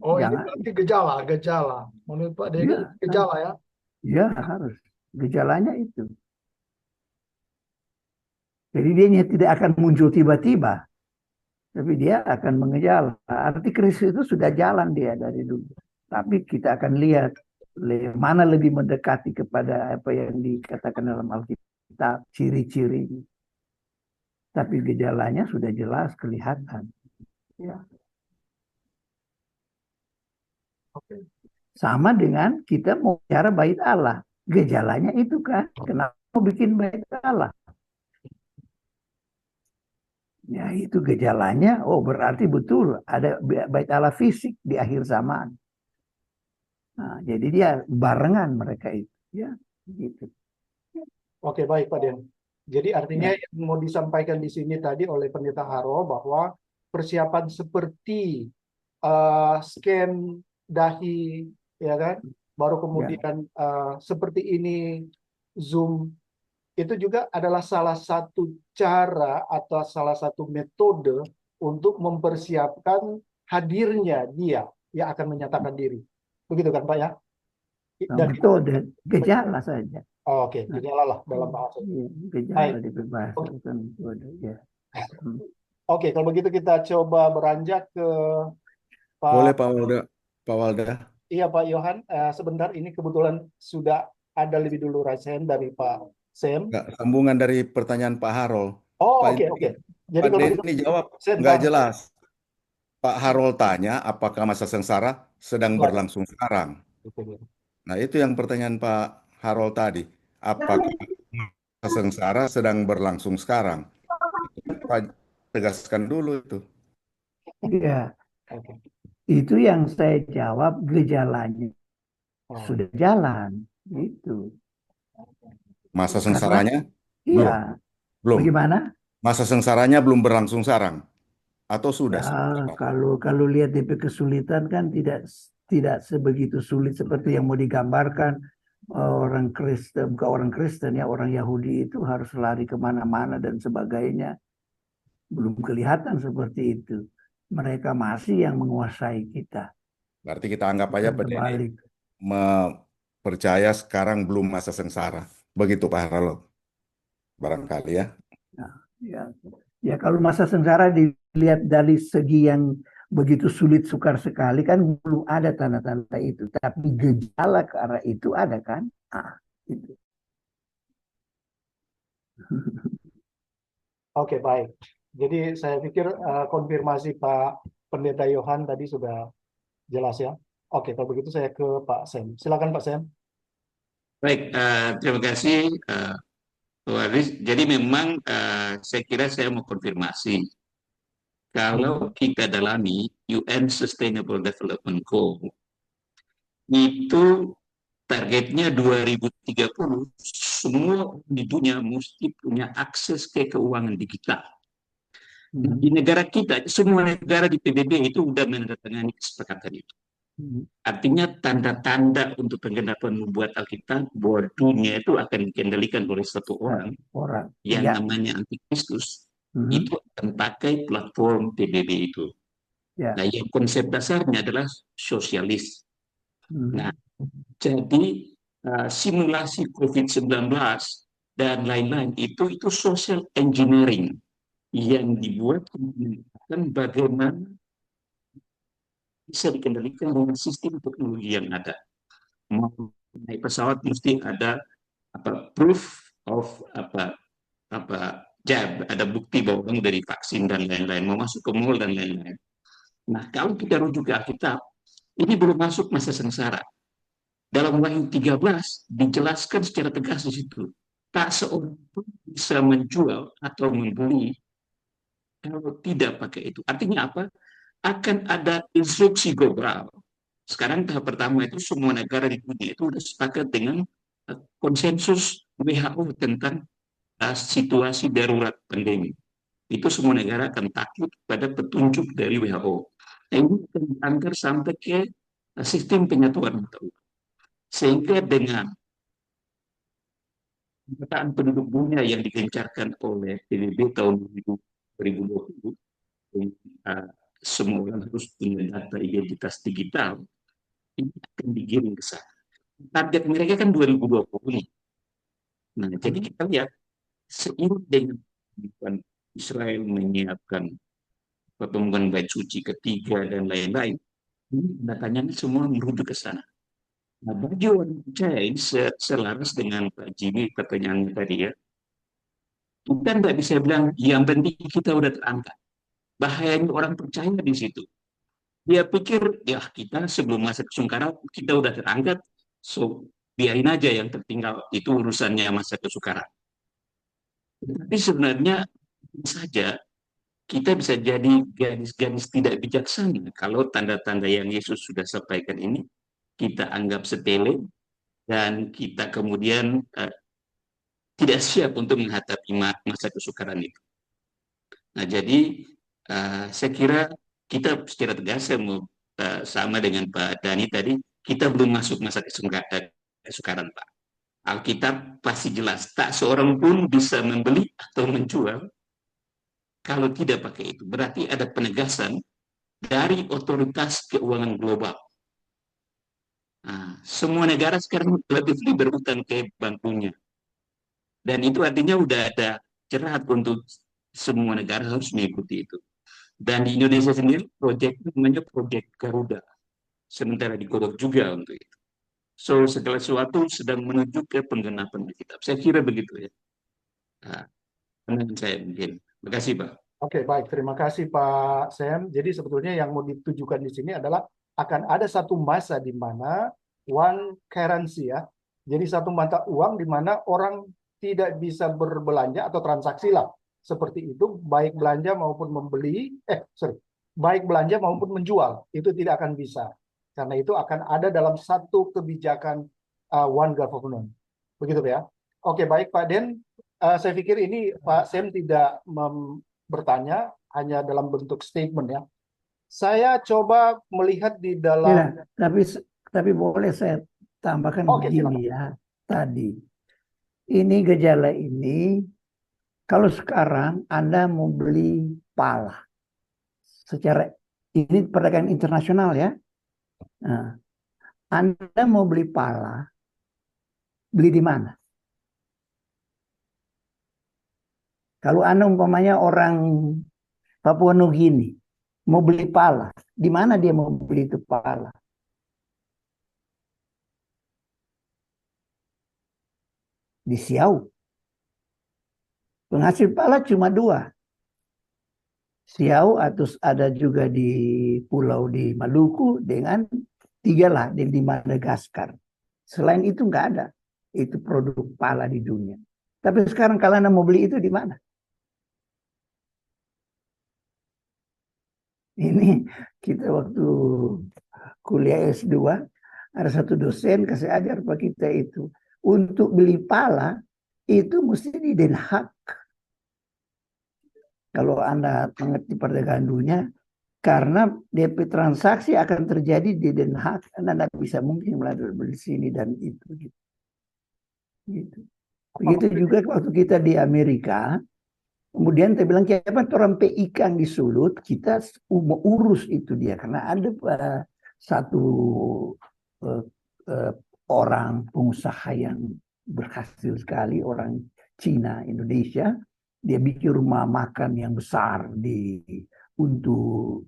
Oh, ini berarti gejala. Menurut Pak Denny Ya, gejala ya? Ya harus. Gejalanya itu. Jadi dia tidak akan muncul tiba-tiba. Tapi dia akan mengejala. Arti krisis itu sudah jalan dia dari dulu. Tapi kita akan lihat mana lebih mendekati kepada apa yang dikatakan dalam Alkitab, ciri-ciri. Tapi gejalanya sudah jelas kelihatan. Ya. Sama dengan kita mau bicara bait Allah. Gejalanya itu kan, kenapa mau bikin bait Allah? Ya, itu gejalanya, oh berarti betul ada bait Allah fisik di akhir zaman. Nah, jadi dia barengan mereka itu, ya, gitu. Oke, baik Pak Dian. Jadi artinya Ya, yang mau disampaikan di sini tadi oleh Pendeta Haro bahwa persiapan seperti scan dahi, ya kan, baru ya, kemudian seperti ini Zoom, itu juga adalah salah satu cara atau salah satu metode untuk mempersiapkan hadirnya dia yang akan menyatakan diri. Begitu kan Pak ya? Dan itu, metode gejala saja. oh, oke, Nah, gejala lah dalam bahasa. iya, Baik. gejala dibebaskan metode, ya. Hmm. Oke, kalau begitu kita coba beranjak ke Boleh Pak. Pak Walda. Iya Pak Yohan, sebentar ini kebetulan sudah ada lebih dulu raise hand dari Pak Sam. Nggak, sambungan dari pertanyaan Pak Harol. Oh, Pak oke, oke. Jadi Pak kalau begitu Denny jawab Sam nggak tahan. jelas. Pak Harol tanya apakah masa sengsara sedang Ya, berlangsung sekarang. itu dia. Nah, itu yang pertanyaan Pak Harol tadi. Apakah masa sengsara sedang berlangsung sekarang? Pak tegaskan dulu itu. Ya, Oke. itu yang saya jawab, gejalanya Oh, sudah jalan, gitu. Masa Karena, sengsaranya belum. iya, Belum. bagaimana? Masa sengsaranya belum berlangsung sekarang atau Ya, sudah? kalau lihat DP kesulitan kan tidak sebegitu sulit seperti yang mau digambarkan. Orang Kristen, bukan orang Kristen ya, orang Yahudi itu harus lari kemana-mana dan sebagainya. Belum kelihatan seperti itu. Mereka masih yang menguasai kita. Berarti kita anggap aja Bukan Pak Denny kebalik. percaya sekarang belum masa sengsara. Begitu Pak Harol. Barangkali ya. Nah, ya kalau masa sengsara dilihat dari segi yang begitu sulit sukar sekali kan belum ada tanda-tanda itu. Tapi gejala ke arah itu ada kan? Itu. oke, baik. Jadi saya pikir konfirmasi Pak Pendeta Yohan tadi sudah jelas ya. Oke, kalau begitu saya ke Pak Sam. Silakan Pak Sam. Baik, terima kasih Pak Waris. Jadi memang saya kira saya mau konfirmasi. Kalau kita dalami UN Sustainable Development Goal, itu targetnya 2030 semua di dunia mesti punya akses ke keuangan digital. Di negara kita, semua negara di PBB itu sudah menandatangani kesepakatan itu. Artinya tanda-tanda untuk penggenapan membuat Alkitab bahwa dunia itu akan dikendalikan oleh satu orang yang ya. namanya Antikristus, itu akan pakai platform PBB itu. Ya. Nah, yang konsep dasarnya adalah sosialis. Nah, jadi simulasi COVID-19 dan lain-lain itu social engineering yang dibuat menunjukkan bagaimana bisa dikendalikan dengan sistem teknologi yang ada. Mau naik pesawat mesti ada proof of jab, ada bukti bahwa orang dari vaksin dan lain-lain, mau masuk ke mall dan lain-lain. Nah, kalau kita rujuk ke Alkitab, ini belum masuk masa sengsara. Dalam Wahyu 13 dijelaskan secara tegas di situ. Tak seorang pun bisa menjual atau membeli kalau tidak pakai itu. Artinya apa? Akan ada instruksi global. Sekarang tahap pertama itu semua negara di dunia itu sudah sepakat dengan konsensus WHO tentang situasi darurat pandemi. Itu semua negara akan takut pada petunjuk dari WHO. Nah, ini akan diangkat sampai ke sistem penyatuan mata uang. Sehingga dengan pemetaan penduduk dunia yang digencarkan oleh PBB tahun 2020, semua orang harus punya data identitas digital, ini akan digiring ke sana. Target mereka kan 2020. Nah, jadi kita lihat seiring dengan Israel menyiapkan pembangunan bait suci ketiga dan lain-lain, ini datanya semua merujuk ke sana. Nah, bagi orang percaya ini selaras dengan Pak Jimmy pertanyaannya tadi ya. Kita nggak bisa bilang yang penting kita udah terangkat. Bahayanya orang percaya di situ. Dia pikir ya kita sebelum masa kesukaran kita udah terangkat, so biarin aja yang tertinggal itu urusannya masa kesukaran. Tapi sebenarnya saja kita bisa jadi gadis-gadis tidak bijaksana kalau tanda-tanda yang Yesus sudah sampaikan ini kita anggap sepele dan kita kemudian tidak siap untuk menghadapi masa kesukaran itu. Nah, jadi saya kira kita secara tegas saya mau sama dengan Pak Dhani tadi, kita belum masuk masa kesukaran, Pak. Alkitab pasti jelas, tak seorang pun bisa membeli atau menjual kalau tidak pakai itu. Berarti ada penegasan dari otoritas keuangan global. Nah, semua negara sekarang lebih berutang ke bank dunia. Dan itu artinya udah ada cerat untuk semua negara harus mengikuti itu. Dan di Indonesia sendiri proyek namanya proyek Garuda. Sementara digodok juga untuk itu. So, segala sesuatu sedang menuju ke penggenapan Alkitab. Saya kira begitu ya. Nah, pandangan saya mungkin. Terima kasih, Pak. Oke, baik. Terima kasih, Pak Sam. Jadi sebetulnya yang mau ditujukan di sini adalah akan ada satu masa di mana one currency ya. Jadi satu mata uang di mana orang tidak bisa berbelanja atau transaksi lah. Seperti itu, baik belanja maupun membeli, baik belanja maupun menjual. Itu tidak akan bisa. Karena itu akan ada dalam satu kebijakan one government. Begitu ya. Oke, baik Pak Den. Saya pikir ini Pak Sam tidak bertanya, hanya dalam bentuk statement ya. Saya coba melihat di dalam... Ya, tapi boleh saya tambahkan begini ya. Tadi, ini gejala ini, kalau sekarang Anda mau beli pala, secara ini perdagangan internasional ya. Nah, Anda mau beli pala, beli di mana? Kalau Anda umpamanya orang Papua Nugini, mau beli pala, di mana dia mau beli itu pala? Di Siau. Penghasil pala cuma 2. Siau atau ada juga di pulau di Maluku dengan 3 lah di Madagaskar. Selain itu nggak ada. Itu produk pala di dunia. Tapi sekarang kalau Anda mau beli itu di mana? Ini kita waktu kuliah S2 ada satu dosen kasih ajar Pak kita itu untuk beli pala itu mesti di Den Haag. Kalau Anda mengerti perdagangan dunia, karena DP transaksi akan terjadi di Den Haag, Anda tidak bisa mungkin beli sini dan itu. Gitu. Begitu juga waktu kita di Amerika, kemudian saya bilang, siapa orang PIK yang disulut, kita mau urus itu dia. Karena ada satu orang pengusaha yang berhasil sekali, orang Cina, Indonesia, dia bikin rumah makan yang besar untuk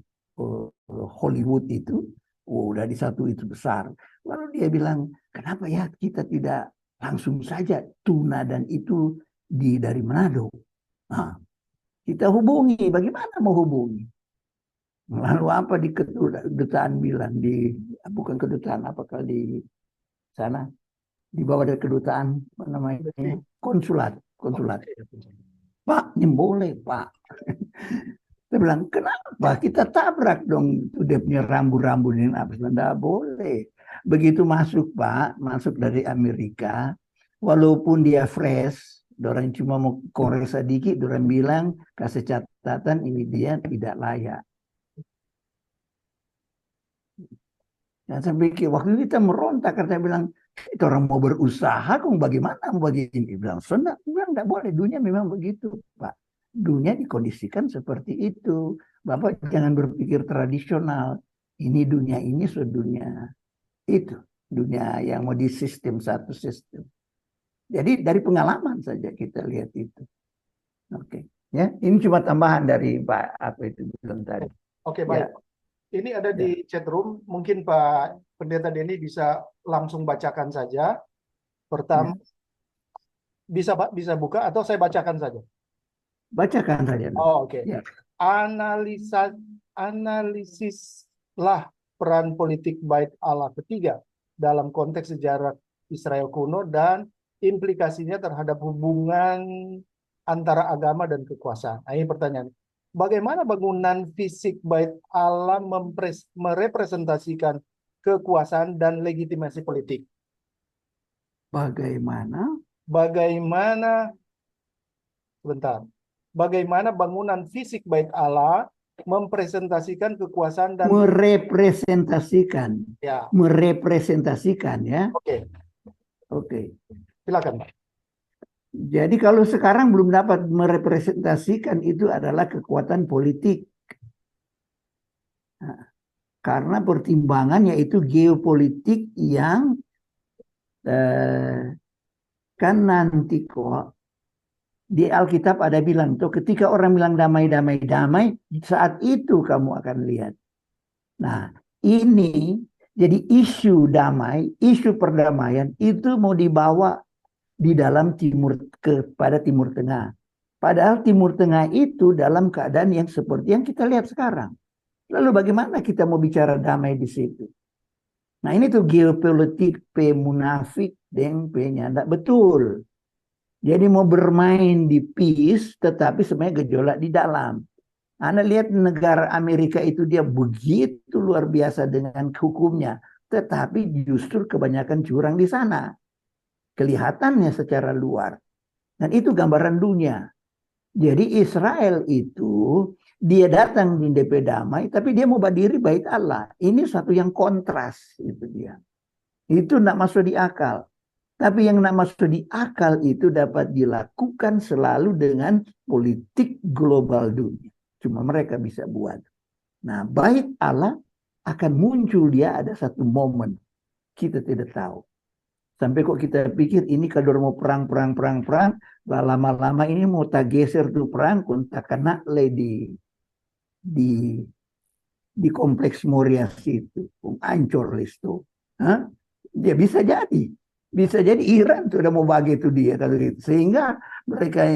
Hollywood itu. Dari satu itu besar. Lalu dia bilang, kenapa ya kita tidak langsung saja tuna dan itu dari Manado? Nah, kita hubungi, bagaimana mau hubungi? Lalu apa di kedutaan bilang, bukan kedutaan, apakah di sana, di bawah dari kedutaan, apa namanya, konsulat. Pak, ini boleh Pak. Saya bilang, kenapa? Kita tabrak dong, itu dia punya rambu-rambu ini apa? Tidak boleh. Begitu masuk Pak, masuk dari Amerika, walaupun dia fresh, orang cuma mau korek sedikit, orang bilang kasih catatan ini dia tidak layak. Dan saya pikir waktu kita merontak karena bilang itu orang mau berusaha, kok bagaimana mau begini? Bilang tidak boleh. Dunia memang begitu Pak. Dunia dikondisikan seperti itu. Bapak jangan berpikir tradisional. Ini dunia ini dunia itu, dunia yang mau di sistem satu sistem. Jadi dari pengalaman saja kita lihat itu. Oke, ya ini cuma tambahan dari Pak apa itu bilang tadi. Oke, baik. Ya. Ini ada di chat room. Mungkin Pak Pendeta Denny bisa langsung bacakan saja. Pertama, bisa Pak bisa buka atau saya bacakan saja? Bacakan saja. Oh, oke. Ya. Analisislah peran politik bait Allah ketiga dalam konteks sejarah Israel kuno dan implikasinya terhadap hubungan antara agama dan kekuasaan. Nah, ini pertanyaan. bagaimana bangunan fisik bait Allah merepresentasikan kekuasaan dan legitimasi politik? Bagaimana? Bagaimana, sebentar, bagaimana bangunan fisik bait Allah mempresentasikan kekuasaan dan Merepresentasikan. ya, Merepresentasikan ya. oke, Oke. silakan Pak. Jadi kalau sekarang belum dapat merepresentasikan itu adalah kekuatan politik. Nah, karena pertimbangan yaitu geopolitik yang kan nanti kok di Alkitab ada bilang tuh ketika orang bilang damai, damai, damai, saat itu kamu akan lihat. Nah, ini jadi isu damai, isu perdamaian itu mau dibawa di dalam kepada Timur Tengah. Padahal Timur Tengah itu dalam keadaan yang seperti yang kita lihat sekarang. Lalu bagaimana kita mau bicara damai di situ? Nah, ini tuh geopolitik P munafik deng P-nya enggak betul. Jadi mau bermain di peace tetapi sebenarnya gejolak di dalam. Anda lihat negara Amerika itu dia begitu luar biasa dengan hukumnya, tetapi justru kebanyakan curang di sana. Kelihatannya secara luar. Dan itu gambaran dunia. Jadi Israel itu dia datang di DP damai, tapi dia mau berdiri bait Allah. Ini satu yang kontras itu dia. Itu tidak masuk di akal. Tapi yang tidak masuk di akal itu dapat dilakukan selalu dengan politik global dunia. Cuma mereka bisa buat. Nah, bait Allah akan muncul dia ada satu momen. Kita tidak tahu. Sampai kok kita pikir ini kalau mau perang, lama-lama ini mau tak geser tuh perang, kontak kena di kompleks Moria itu, hancur itu. Dia bisa jadi. Bisa jadi Iran sudah mau bagi itu dia kalau itu. Sehingga mereka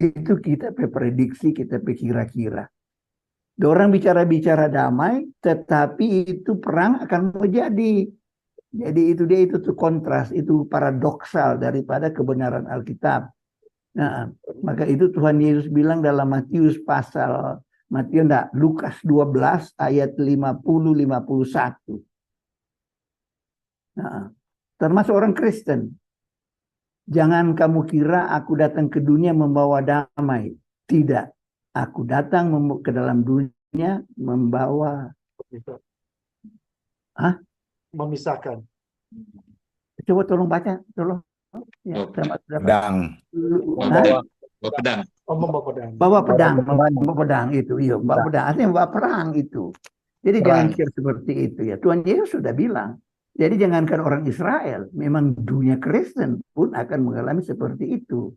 itu kita prediksi, kita kira-kira. Orang bicara-bicara damai, tetapi itu perang akan menjadi. Jadi itu dia itu tuh kontras, itu paradoksal daripada kebenaran Alkitab. Nah, maka itu Tuhan Yesus bilang dalam Lukas 12 ayat 50-51. Nah, termasuk orang Kristen. Jangan kamu kira aku datang ke dunia membawa damai. Tidak. Aku datang ke dalam dunia membawa memisahkan. Coba tolong baca, tolong. Ya, pedang. Membawa pedang. Membawa pedang. Bawa pedang itu, iya, bawa pedang. Artinya bawa perang itu. Jadi jangan kira seperti itu ya. Tuhan Yesus sudah bilang. Jadi jangankan orang Israel, memang dunia Kristen pun akan mengalami seperti itu.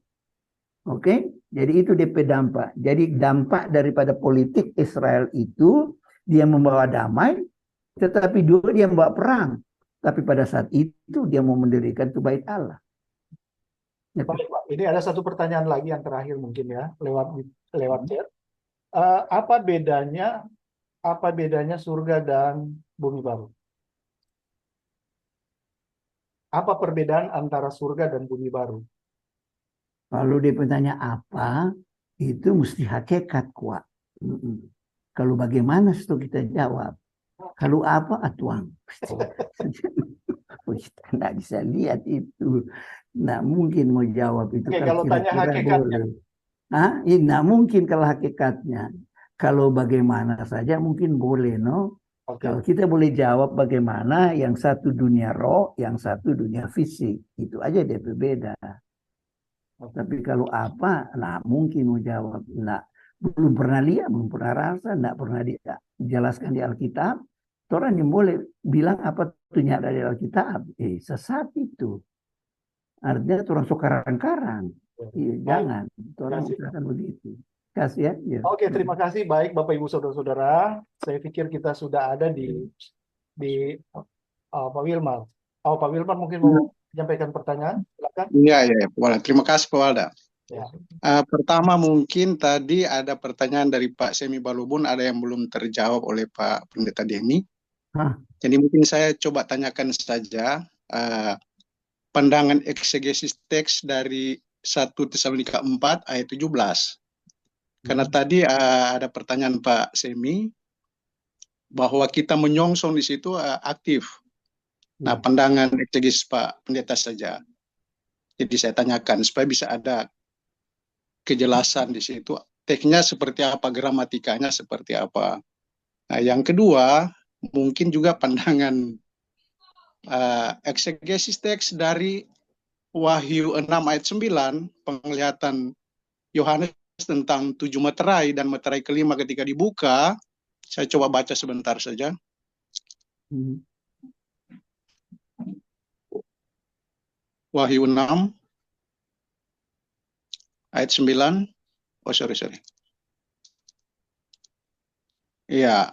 Oke, jadi itu DP dampak. Jadi dampak daripada politik Israel itu dia membawa damai, tetapi juga dia membawa perang. Tapi pada saat itu dia mau mendirikan itu bait Allah. Baik, Pak. Ini ada satu pertanyaan lagi yang terakhir mungkin ya lewat chat. Apa bedanya surga dan bumi baru? Apa perbedaan antara surga dan bumi baru? Kalau dia bertanya apa, itu mesti hakikat kuat. Kalau bagaimana itu kita jawab. Kalau apa, atuang. Kita nggak bisa lihat itu. Nggak mungkin mau jawab itu. Oke, kalau tanya hakikatnya. Nggak mungkin kalau hakikatnya. Kalau bagaimana saja mungkin boleh, no? Okay. Kalau kita boleh jawab bagaimana, yang satu dunia roh, yang satu dunia fisik. Itu aja dia berbeda. Tapi kalau apa, nah mungkin mau jawab. Nah, belum pernah lihat, belum pernah rasa, nggak pernah dijelaskan di Alkitab. Orang yang boleh bilang apa itu dari Alkitab, sesat itu. Artinya orang sokarang-karang. Jangan, orang akan begitu. Kasih ya. Oke, terima kasih. Baik, Bapak Ibu Saudara-saudara. Saya pikir kita sudah ada di Pak Wilmar. Pak Wilmar mungkin mau menyampaikan pertanyaan, silakan. Iya, Pak. Terima kasih, Pak Walda. Ya. Pertama mungkin tadi ada pertanyaan dari Pak Semi Balubun, ada yang belum terjawab oleh Pak Pendeta Denny. Jadi mungkin saya coba tanyakan saja pandangan eksegesis teks dari 1 Tesalonika 4 ayat 17. Karena tadi ada pertanyaan Pak Semi bahwa kita menyongsong di situ aktif. Nah, pandangan eksegesis Pak Pendeta saja. Jadi saya tanyakan supaya bisa ada kejelasan di situ. Teksnya seperti apa, gramatikanya seperti apa. Nah, yang kedua, mungkin juga pandangan eksegesis teks dari Wahyu 6 ayat 9, penglihatan Yohanes tentang 7 meterai dan meterai kelima ketika dibuka. Saya coba baca sebentar saja. Wahyu 6 ayat 9. Oh, sorry. Iya.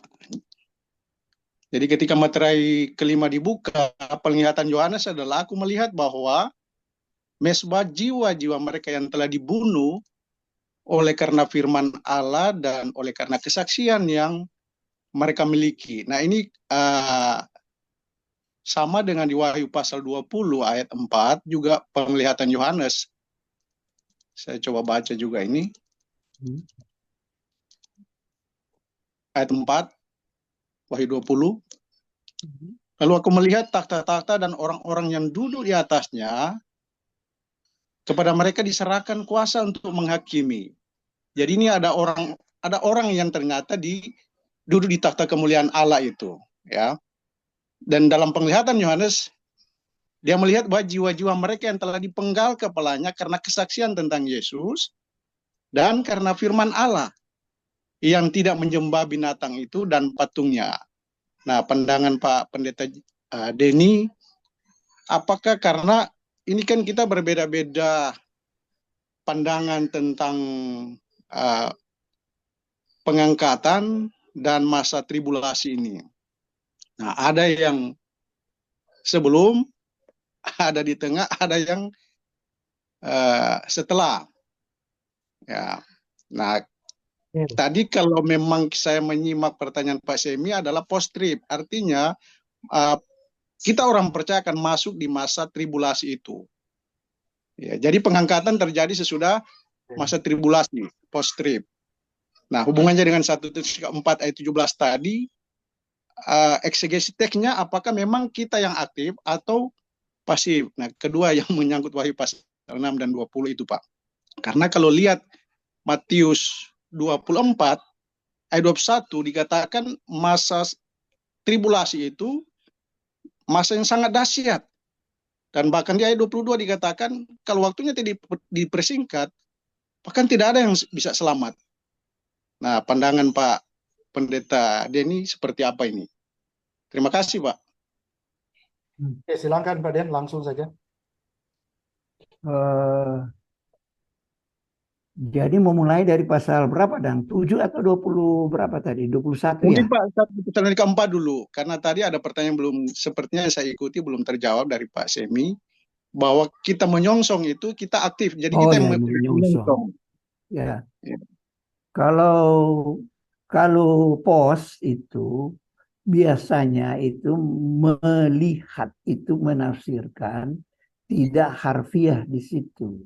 Jadi ketika meterai kelima dibuka, penglihatan Yohanes adalah aku melihat bahwa mesbah jiwa-jiwa mereka yang telah dibunuh oleh karena firman Allah dan oleh karena kesaksian yang mereka miliki. Nah, ini sama dengan di Wahyu pasal 20 ayat 4 juga penglihatan Yohanes. Saya coba baca juga ini. Ayat 4 Wahyu 20. Lalu aku melihat takhta-takhta dan orang-orang yang duduk di atasnya, kepada mereka diserahkan kuasa untuk menghakimi. Jadi ini ada orang yang ternyata duduk di takhta kemuliaan Allah itu, ya. Dan dalam penglihatan Yohanes, dia melihat bahwa jiwa-jiwa mereka yang telah dipenggal kepalanya karena kesaksian tentang Yesus dan karena firman Allah yang tidak menyembah binatang itu dan patungnya. Nah, pandangan Pak Pendeta Denny, apakah karena ini kan kita berbeda-beda pandangan tentang pengangkatan dan masa tribulasi ini. Nah, ada yang sebelum, ada di tengah, ada yang setelah. Ya. Nah, tadi kalau memang saya menyimak pertanyaan Pak Semi adalah post-trib, artinya kita orang percaya akan masuk di masa tribulasi itu. Ya, jadi pengangkatan terjadi sesudah masa tribulasi, post-trib. Nah, hubungannya dengan 1 Timotius 4 ayat 17 tadi, eksegesis teksnya apakah memang kita yang aktif atau pasif. Nah, kedua yang menyangkut Wahyu pasal 6 dan 20 itu, Pak. Karena kalau lihat Matius 24 ayat 21 dikatakan masa tribulasi itu masa yang sangat dahsyat. Dan bahkan di ayat 22 dikatakan kalau waktunya tidak dipersingkat, bahkan tidak ada yang bisa selamat. Nah, pandangan Pak Pendeta Denny seperti apa ini? Terima kasih, Pak. Silakan Pak Den, langsung saja. Jadi memulai dari pasal berapa, Dan? 7 atau 20 berapa tadi? 21 Mungkin ya? Pak, Tesalonika 4 dulu. Karena tadi ada pertanyaan belum, sepertinya saya ikuti belum terjawab dari Pak Semi. Bahwa kita menyongsong itu, kita aktif. Jadi kita yang menyongsong. Ya. Kalau pos itu biasanya itu melihat itu menafsirkan tidak harfiah di situ.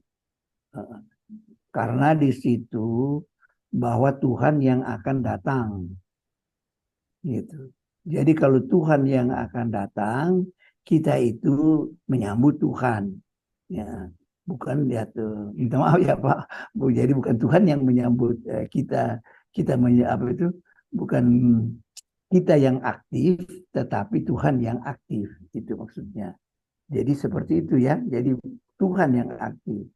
Karena di situ bahwa Tuhan yang akan datang. Gitu. Jadi kalau Tuhan yang akan datang, kita itu menyambut Tuhan. Ya, bukan lihat minta maaf ya Pak. Jadi bukan Tuhan yang menyambut kita bukan kita yang aktif, tetapi Tuhan yang aktif. Itu maksudnya. Jadi seperti itu ya. Jadi Tuhan yang aktif.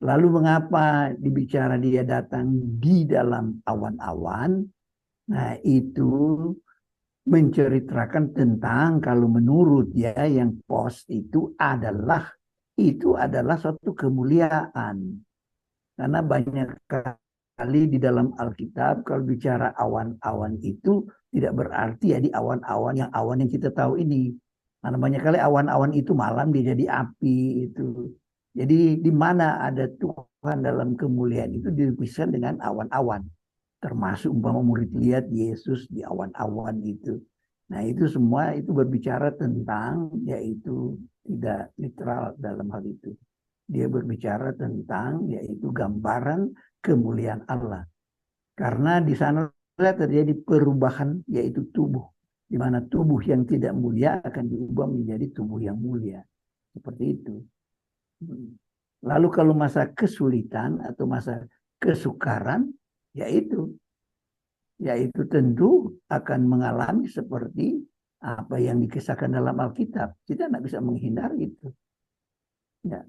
Lalu mengapa dibicara dia datang di dalam awan-awan? Nah, itu menceritakan tentang kalau menurut ya yang pos itu adalah suatu kemuliaan. Karena banyak kali di dalam Alkitab kalau bicara awan-awan itu tidak berarti ya di awan-awan yang kita tahu ini. Karena banyak kali awan-awan itu malam dia jadi api itu. Jadi di mana ada Tuhan dalam kemuliaan itu dipisahkan dengan awan-awan. Termasuk umpama murid lihat Yesus di awan-awan itu. Nah itu semua itu berbicara tentang yaitu tidak literal dalam hal itu. Dia berbicara tentang yaitu gambaran kemuliaan Allah. Karena di sana terjadi perubahan, yaitu tubuh. Di mana tubuh yang tidak mulia akan diubah menjadi tubuh yang mulia. Seperti itu. Lalu kalau masa kesulitan atau masa kesukaran, yaitu tentu akan mengalami seperti apa yang dikisahkan dalam Alkitab. Kita tidak bisa menghindari itu. Ya.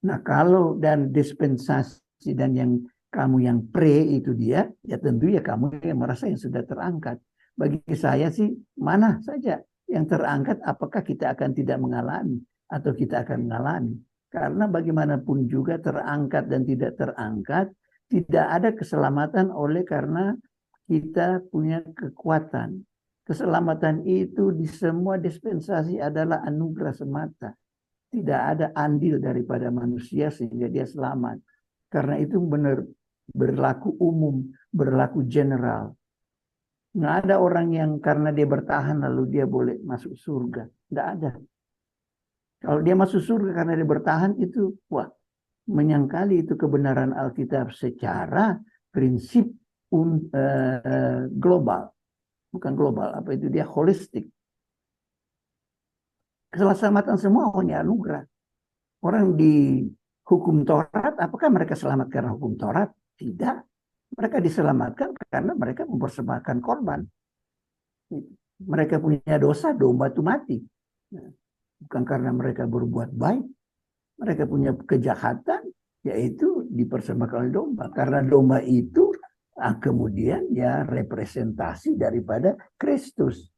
Nah, kalau dan dispensasi dan yang kamu yang pre itu dia, ya tentu ya kamu yang merasa yang sudah terangkat. Bagi saya sih mana saja yang terangkat, apakah kita akan tidak mengalami atau kita akan mengalami. Karena bagaimanapun juga terangkat dan tidak terangkat, tidak ada keselamatan oleh karena kita punya kekuatan. Keselamatan itu di semua dispensasi adalah anugerah semata. Tidak ada andil daripada manusia sehingga dia selamat. Karena itu benar berlaku umum, berlaku general. Nggak ada orang yang karena dia bertahan lalu dia boleh masuk surga. Nggak ada. Kalau dia masuk surga karena dia bertahan itu, wah, menyangkali itu kebenaran Alkitab secara prinsip global. Bukan global, apa itu dia holistik. Keselamatan semua hanya anugerah. Orang di hukum Taurat, apakah mereka selamat karena hukum Taurat? Tidak. Mereka diselamatkan karena mereka mempersembahkan korban. Mereka punya dosa, domba itu mati. Bukan karena mereka berbuat baik. Mereka punya kejahatan, yaitu dipersembahkan oleh domba. Karena domba itu kemudian ya representasi daripada Kristus.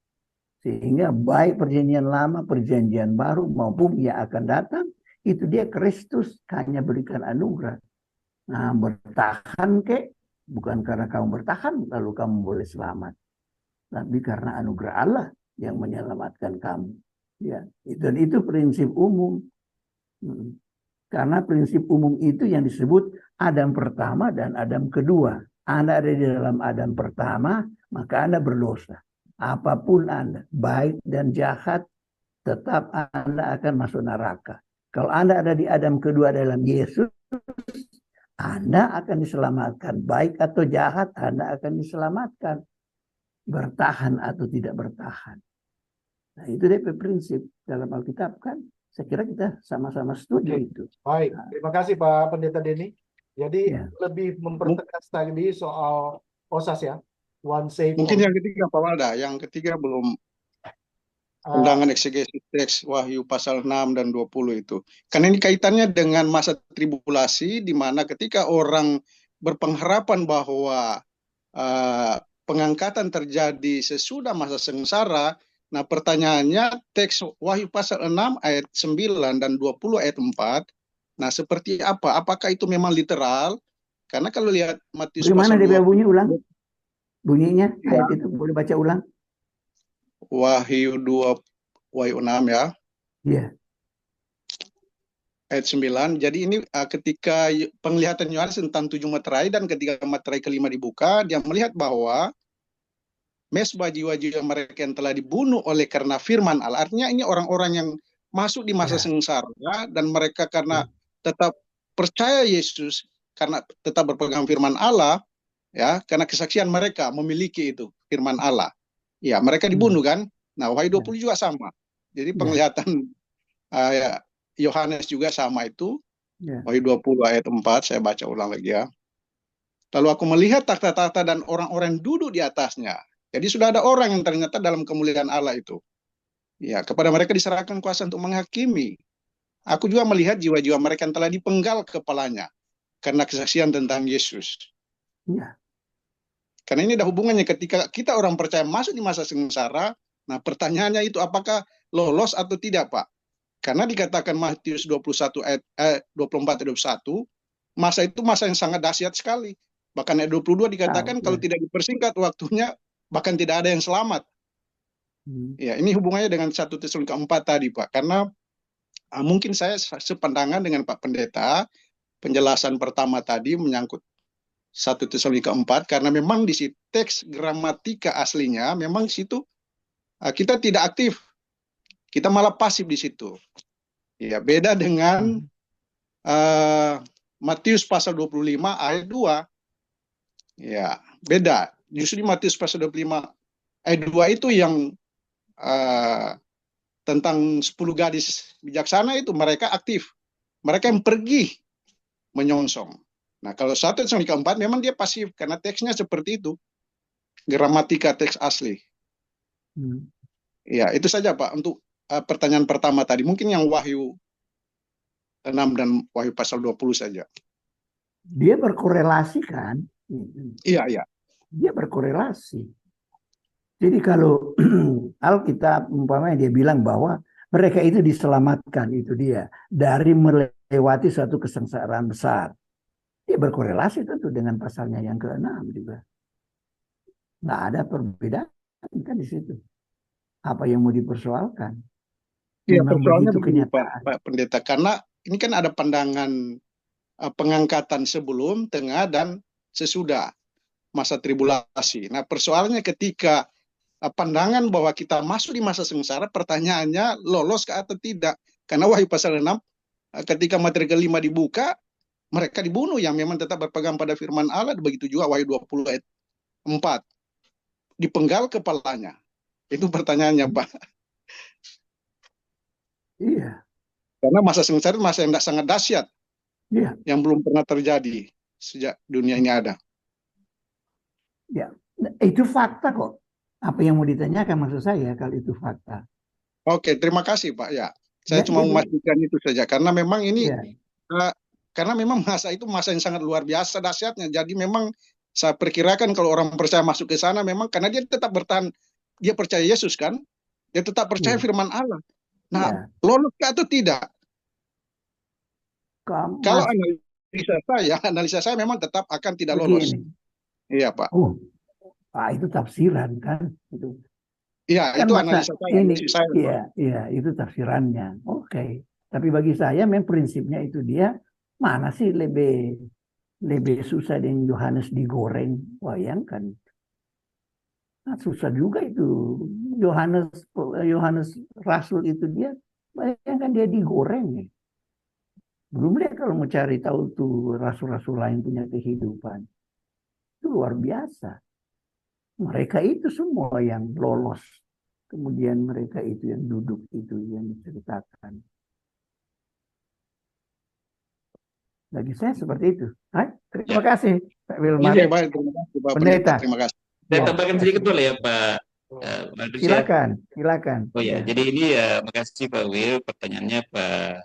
Sehingga baik perjanjian lama, perjanjian baru maupun yang akan datang, itu dia Kristus hanya berikan anugerah. Nah, bertahan bukan karena kamu bertahan lalu kamu boleh selamat, tapi karena anugerah Allah yang menyelamatkan kamu. Ya, dan itu prinsip umum. Karena prinsip umum itu yang disebut Adam pertama dan Adam kedua. Anda ada di dalam Adam pertama, maka Anda berdosa. Apapun Anda, baik dan jahat, tetap Anda akan masuk neraka. Kalau Anda ada di Adam kedua dalam Yesus, Anda akan diselamatkan. Baik atau jahat, Anda akan diselamatkan. Bertahan atau tidak bertahan. Nah, itu dia prinsip dalam Alkitab kan. Saya kira kita sama-sama setuju itu. Baik, terima kasih Pak Pendeta Denny. Jadi lebih mempertegas tadi soal OSAS ya. One save. Mungkin yang ketiga Pak Walda, yang ketiga belum undangan eksegesis teks Wahyu pasal 6 dan 20 itu. Karena ini kaitannya dengan masa tribulasi, di mana ketika orang berpengharapan bahwa pengangkatan terjadi sesudah masa sengsara, nah pertanyaannya teks Wahyu pasal 6 ayat 9 dan 20 ayat 4, nah seperti apa? Apakah itu memang literal? Karena kalau lihat Matius pasal 2. Gimana dia bunyi ulang? Bunyinya ya. ayat itu boleh baca ulang? Wahyu 6 ya. Iya. Ayat 9. Jadi ini ketika penglihatan Yohanes tentang 7 materai, dan ketika materai kelima dibuka, dia melihat bahwa mesbah jiwa-jiwa mereka yang telah dibunuh oleh karena firman Allah. Artinya ini orang-orang yang masuk di masa sengsara, dan mereka karena tetap percaya Yesus, karena tetap berpegang firman Allah, ya, karena kesaksian mereka memiliki itu firman Allah. Ya, mereka dibunuh kan. Nah, Wahyu 20 juga sama. Jadi penglihatan Yohanes juga sama itu. Wahyu 20 ayat 4, saya baca ulang lagi ya. Lalu aku melihat takhta-takhta dan orang-orang duduk di atasnya. Jadi sudah ada orang yang ternyata dalam kemuliaan Allah itu. Ya, kepada mereka diserahkan kuasa untuk menghakimi. Aku juga melihat jiwa-jiwa mereka yang telah dipenggal kepalanya karena kesaksian tentang Yesus. Ya. Karena ini ada hubungannya ketika kita orang percaya masuk di masa sengsara. Nah, pertanyaannya itu apakah lolos atau tidak, Pak? Karena dikatakan Matius 21 ayat 24 ayat 21, masa itu masa yang sangat dahsyat sekali. Bahkan ayat 22 dikatakan kalau tidak dipersingkat waktunya, bahkan tidak ada yang selamat. Ya, ini hubungannya dengan 1 Tesalonika 4 tadi, Pak. Karena mungkin saya sepandangan dengan Pak Pendeta, penjelasan pertama tadi menyangkut 1 Tesalonika 4, karena memang di situ teks gramatika aslinya memang di situ kita tidak aktif, kita malah pasif di situ. Ya, beda dengan Matius pasal 25 ayat 2. Ya, beda. Justru di Matius pasal 25 ayat 2 itu yang tentang 10 gadis bijaksana itu mereka aktif. Mereka yang pergi menyongsong. Nah, kalau 1 Tesalonika 4 memang dia pasif karena teksnya seperti itu. Gramatika teks asli. Ya, itu saja Pak untuk pertanyaan pertama tadi. Mungkin yang Wahyu 6 dan Wahyu pasal 20 saja. Dia berkorelasi kan? Iya, iya. Dia berkorelasi. Jadi kalau Alkitab umpamanya dia bilang bahwa mereka itu diselamatkan, itu dia, dari melewati suatu kesengsaraan besar. Dia berkorelasi tentu dengan pasalnya yang ke-6 juga. Nggak ada perbedaan kan di situ. Apa yang mau dipersoalkan? Iya, Memang persoalannya begitu begini kenyataan. Pak Pendeta, karena ini kan ada pandangan pengangkatan sebelum, tengah, dan sesudah masa tribulasi. Nah, persoalannya ketika pandangan bahwa kita masuk di masa sengsara, pertanyaannya lolos ke atau tidak. Karena Wahyu pasal 6, ketika materi kelima dibuka, mereka dibunuh yang memang tetap berpegang pada firman Allah. Begitu juga Wahyu 20 ayat 4. Dipenggal kepalanya. Itu pertanyaannya, Pak. Iya. Karena masa sengsara itu masa yang sangat dahsyat. Iya. Yang belum pernah terjadi sejak dunia ini ada. Ya, itu fakta kok. Apa yang mau ditanyakan maksud saya kalau itu fakta. Oke, terima kasih Pak. Ya, saya Ya, cuma jadi, memastikan itu saja. Karena memang ini, ya. karena memang masa itu masa yang sangat luar biasa dahsyatnya. Jadi memang saya perkirakan kalau orang percaya masuk ke sana, memang karena dia tetap bertahan, dia percaya Yesus kan, dia tetap percaya firman Allah. Nah, lolos atau tidak? Kalau analisa saya memang tetap akan tidak lolos. Iya Pak. Oh, itu tafsiran kan? Itu. Iya, Kan itu analisa saya. Iya, itu tafsirannya. Oke. Tapi bagi saya memang prinsipnya itu dia mana sih lebih susah dengan Yohanes digoreng. Bayangkan. Nah, susah juga itu. Yohanes Rasul itu dia, bayangkan dia digoreng nih. Belum deh kalau mau cari tahu tuh rasul-rasul lain punya kehidupan. Itu luar biasa. Mereka itu semua yang lolos. Kemudian mereka itu yang duduk itu yang diceritakan. Bagi saya seperti itu. Terima kasih Pak Wilmar. Iya, baik, terima kasih Pak Pendeta. Terima kasih. Saya tambahkan sedikit boleh ya Pak? Silakan. Oh ya, jadi ini ya makasih Pak Wil, pertanyaannya Pak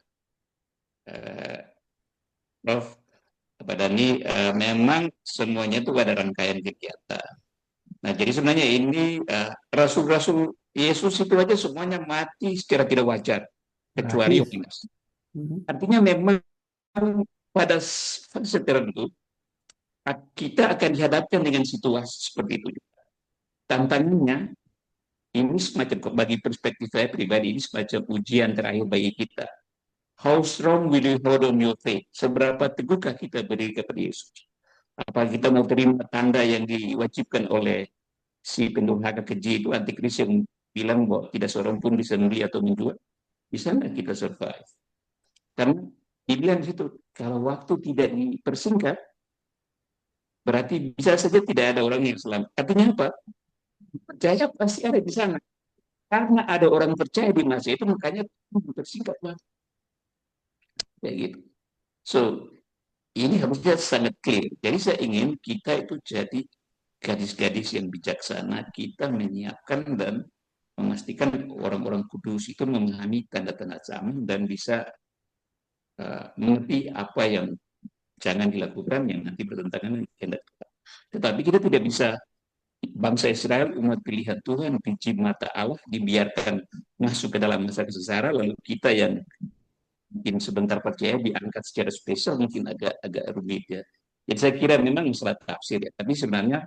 Prof. Pak Dhani, memang semuanya itu ada rangkaian kegiatan. Nah, jadi sebenarnya ini rasul-rasul Yesus itu aja semuanya mati secara tidak wajar, kecuali Yohanes. Artinya memang pada fase tertentu kita akan dihadapkan dengan situasi seperti itu. Tantangannya ini semacam, bagi perspektif saya pribadi, ini semacam ujian terakhir bagi kita. How strong will you hold on your faith? Seberapa teguhkah kita berdiri kepada Yesus? Apa kita mau terima tanda yang diwajibkan oleh si pendurhaka keji itu, antikris yang bilang bahwa tidak seorang pun bisa membeli atau menjual? Bisa nggak kita survive? Karena dibilang situ, kalau waktu tidak dipersingkat, berarti bisa saja tidak ada orang yang selamat. Artinya apa? Percaya pasti ada di sana. Karena ada orang percaya di masa itu, makanya tersingkat waktu. Kayak gitu. So, ini harusnya sangat clear. Jadi saya ingin kita itu jadi gadis-gadis yang bijaksana. Kita menyiapkan dan memastikan orang-orang kudus itu memahami tanda-tanda zaman dan bisa mengerti apa yang jangan dilakukan yang nanti bertentangan dengan kehendak Tuhan. Tetapi kita tidak bisa, bangsa Israel, umat pilihan Tuhan, kunci mata Allah, dibiarkan masuk ke dalam masa kesengsaraan, lalu kita yang mungkin sebentar percaya diangkat secara spesial, mungkin agak rumit ya. Jadi saya kira memang masalah tafsir ya. Tapi sebenarnya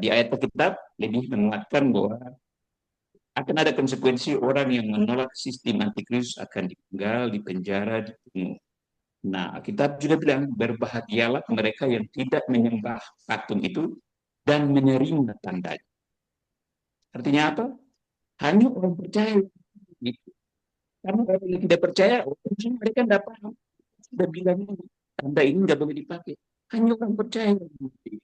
di ayat Alkitab lebih menguatkan bahwa akan ada konsekuensi orang yang menolak sistem antikristus akan dipenggal, dipenjara, dibunuh. Nah, Alkitab juga bilang berbahagialah mereka yang tidak menyembah patung itu dan menerima tandanya. Artinya apa? Hanya orang percaya gitu. Karena orang yang tidak percaya, mereka tidak paham. Sudah bilang tanda ini nggak boleh dipakai. hanya orang percaya yang mengerti.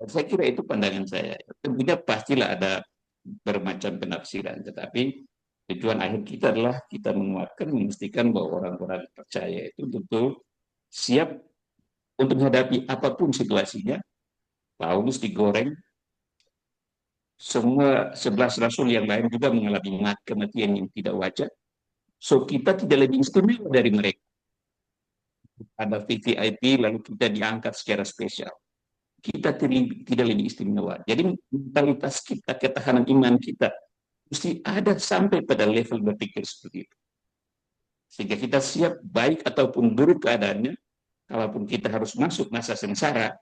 Saya kira itu pandangan saya. Tentunya pastilah ada bermacam penafsiran, tetapi tujuan akhir kita adalah kita menguatkan, memastikan bahwa orang-orang percaya itu betul siap untuk menghadapi apapun situasinya. Paulus digoreng, semua 11 rasul yang lain juga mengalami kematian yang tidak wajar. So kita tidak lebih istimewa dari mereka. Ada VVIP lalu kita diangkat secara spesial. Kita tidak lebih istimewa. Jadi mentalitas kita, ketahanan iman kita mesti ada sampai pada level berpikir seperti itu. Sehingga kita siap baik ataupun buruk keadaannya, kalaupun kita harus masuk masa sengsara,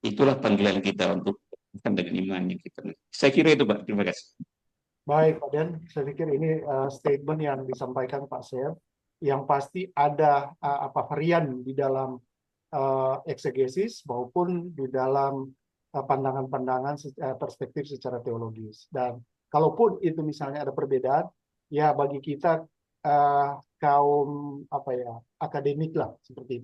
itulah panggilan kita untuk dengan imannya kita. Saya kira itu, Pak. Terima kasih. Baik, Pak Den. Saya pikir ini statement yang disampaikan Pak Syed. Yang pasti ada varian di dalam eksegesis maupun di dalam pandangan-pandangan perspektif secara teologis. Dan kalaupun itu misalnya ada perbedaan, ya bagi kita kaum akademik lah seperti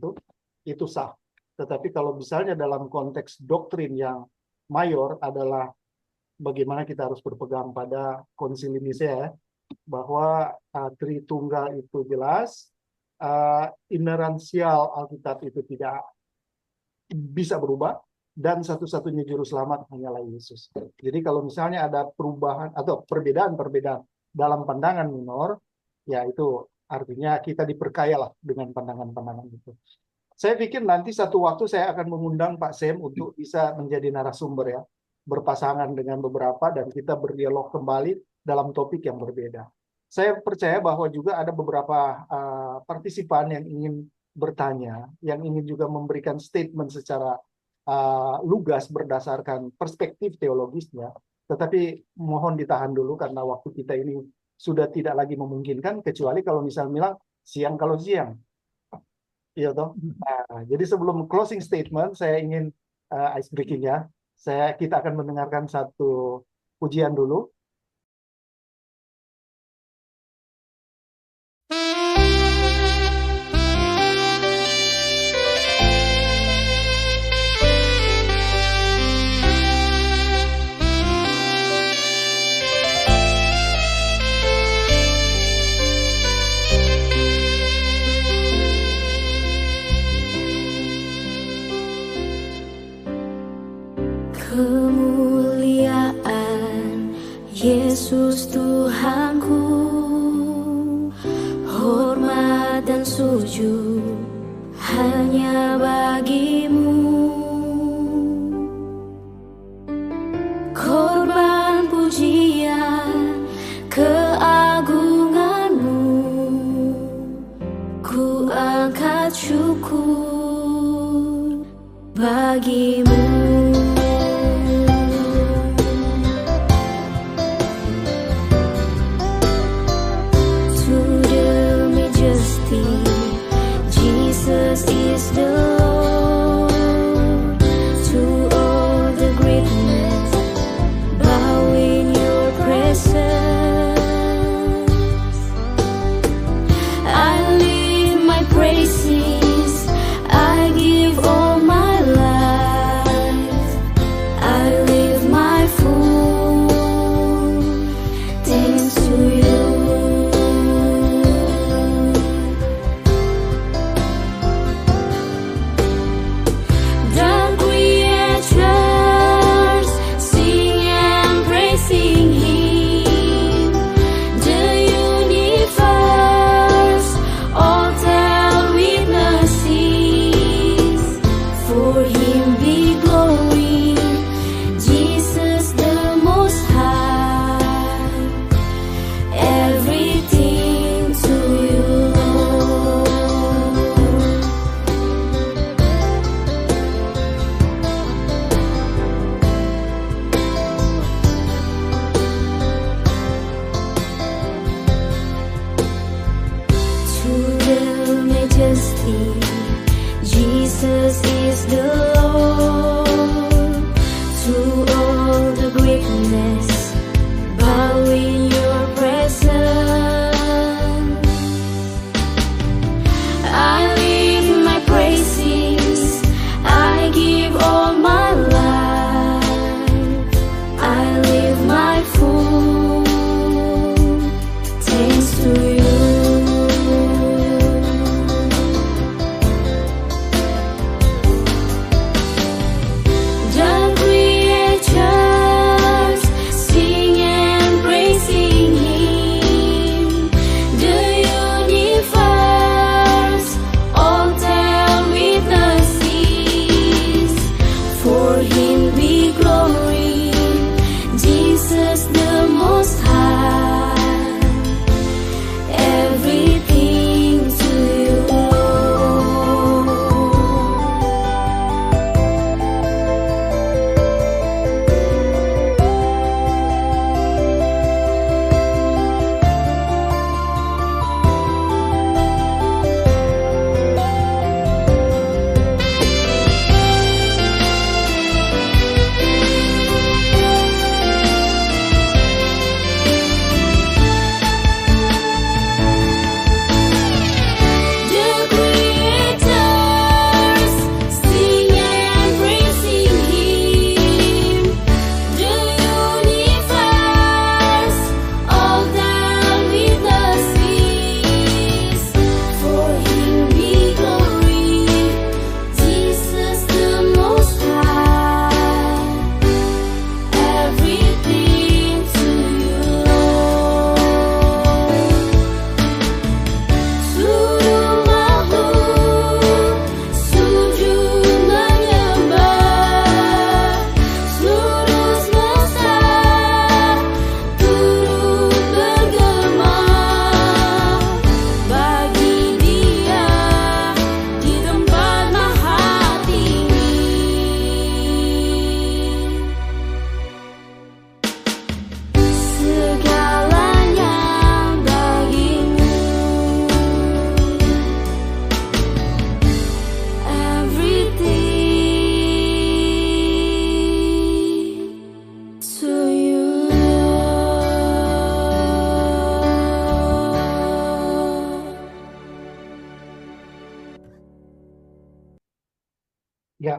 itu sah. Tetapi kalau misalnya dalam konteks doktrin yang mayor adalah bagaimana kita harus berpegang pada Konsili Nisea, bahwa Tritunggal itu jelas, ineransial Alkitab itu tidak bisa berubah, dan satu-satunya juru selamat hanyalah Yesus. Jadi kalau misalnya ada perubahan atau perbedaan-perbedaan dalam pandangan minor, ya itu artinya kita diperkayalah dengan pandangan-pandangan itu. Saya pikir nanti satu waktu saya akan mengundang Pak Sem untuk bisa menjadi narasumber ya, berpasangan dengan beberapa dan kita berdialog kembali dalam topik yang berbeda. Saya percaya bahwa juga ada beberapa partisipan yang ingin bertanya, yang ingin juga memberikan statement secara lugas berdasarkan perspektif teologisnya, tetapi mohon ditahan dulu karena waktu kita ini sudah tidak lagi memungkinkan, kecuali kalau misalnya bilang siang kalau siang. Iya toh. Nah, jadi sebelum closing statement, saya ingin ice breaking ya. Kita akan mendengarkan satu pujian dulu. Kemuliaan Yesus Tuhanku, hormat dan sujud hanya bagimu. Korban pujian keagunganmu, ku angkat syukur bagimu. Jesus is the Lord.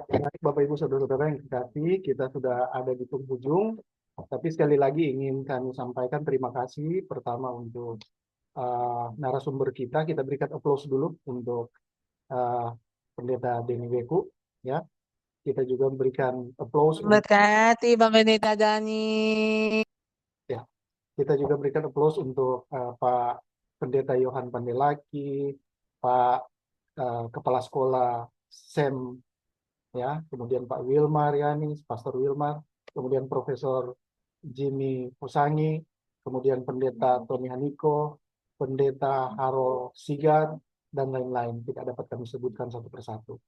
Ya, baik Bapak Ibu Saudara-saudara yang dikasihi, kita sudah ada di penghujung. Tapi sekali lagi ingin kami sampaikan terima kasih pertama untuk narasumber kita. Kita berikan applause dulu untuk Pendeta Denny Weku. Ya, kita juga memberikan applause. Berkati Bang Pendeta Dani. Ya, kita juga berikan applause untuk Pak Pendeta Yohan Pandelaki, Pak Kepala Sekolah Sam, ya, kemudian Pak Wilmar Yani, Pastor Wilmar, kemudian Profesor Jimmy Posangi, kemudian Pendeta Tony Haniko, Pendeta Harold Sigar, dan lain-lain. Tidak dapat kami sebutkan satu persatu.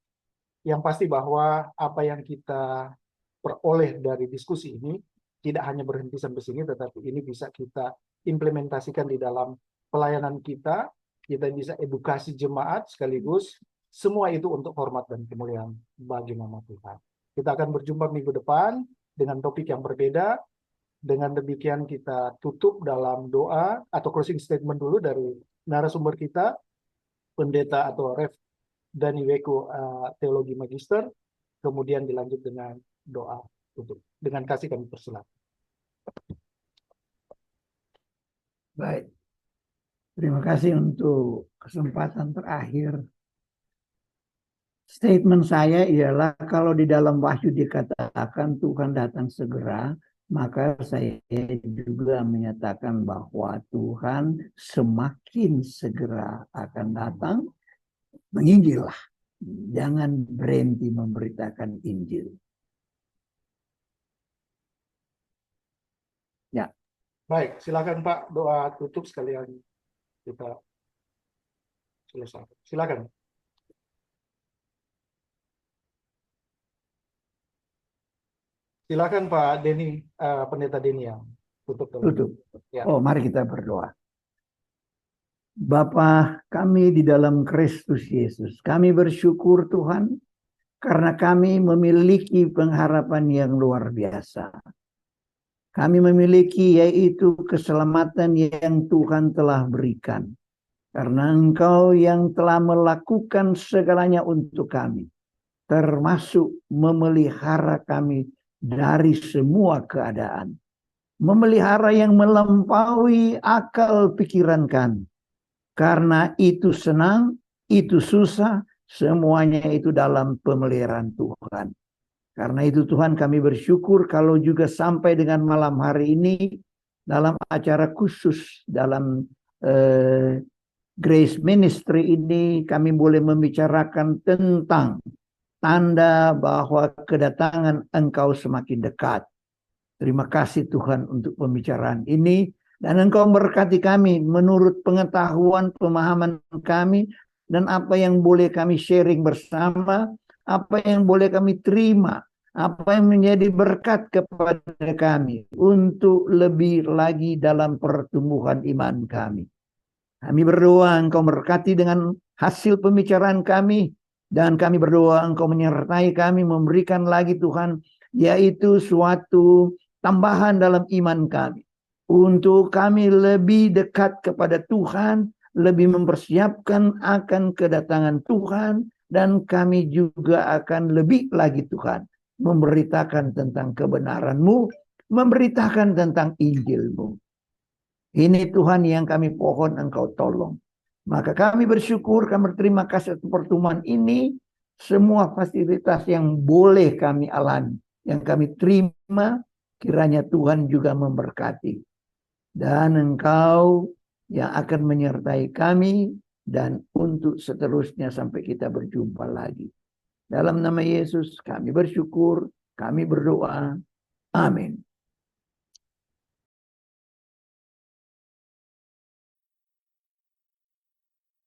Yang pasti bahwa apa yang kita peroleh dari diskusi ini tidak hanya berhenti sampai sini, tetapi ini bisa kita implementasikan di dalam pelayanan kita bisa edukasi jemaat sekaligus semua itu untuk hormat dan kemuliaan bagi nama Tuhan. Kita akan berjumpa minggu depan dengan topik yang berbeda. Dengan demikian kita tutup dalam doa atau closing statement dulu dari narasumber kita, Pendeta atau Rev Dani Weku, Teologi Magister, kemudian dilanjut dengan doa tutup. Dengan kasih kami persilakan. Baik. Terima kasih untuk kesempatan terakhir. Statement saya ialah kalau di dalam Wahyu dikatakan Tuhan datang segera, maka saya juga menyatakan bahwa Tuhan semakin segera akan datang. Menginjillah, jangan berhenti memberitakan Injil. Ya. Baik, silakan Pak, doa tutup sekalian kita selesai. Silakan. Silakan Pak Denny, Pendeta Denny yang tutup. Ya. Oh, mari kita berdoa. Bapa kami di dalam Kristus Yesus, kami bersyukur Tuhan karena kami memiliki pengharapan yang luar biasa. Kami memiliki yaitu keselamatan yang Tuhan telah berikan. Karena Engkau yang telah melakukan segalanya untuk kami. Termasuk memelihara kami dari semua keadaan. Memelihara yang melampaui akal pikiran kami. Karena itu senang, itu susah, semuanya itu dalam pemeliharaan Tuhan. Karena itu Tuhan kami bersyukur kalau juga sampai dengan malam hari ini dalam acara khusus dalam Grace Ministry ini kami boleh membicarakan tentang tanda bahwa kedatangan Engkau semakin dekat. Terima kasih Tuhan untuk pembicaraan ini dan Engkau berkati kami menurut pengetahuan pemahaman kami dan apa yang boleh kami sharing bersama. Apa yang boleh kami terima, apa yang menjadi berkat kepada kami untuk lebih lagi dalam pertumbuhan iman kami. Kami berdoa Engkau berkati dengan hasil pembicaraan kami dan kami berdoa Engkau menyertai kami memberikan lagi Tuhan yaitu suatu tambahan dalam iman kami untuk kami lebih dekat kepada Tuhan, lebih mempersiapkan akan kedatangan Tuhan. Dan kami juga akan lebih lagi Tuhan memberitakan tentang kebenaran-Mu, memberitakan tentang Injil-Mu. Ini Tuhan yang kami pohon Engkau tolong. Maka kami bersyukur, kami berterima kasih atas pertemuan ini. Semua fasilitas yang boleh kami alami, yang kami terima, kiranya Tuhan juga memberkati. Dan Engkau yang akan menyertai kami, dan untuk seterusnya sampai kita berjumpa lagi. Dalam nama Yesus kami bersyukur, kami berdoa. Amin.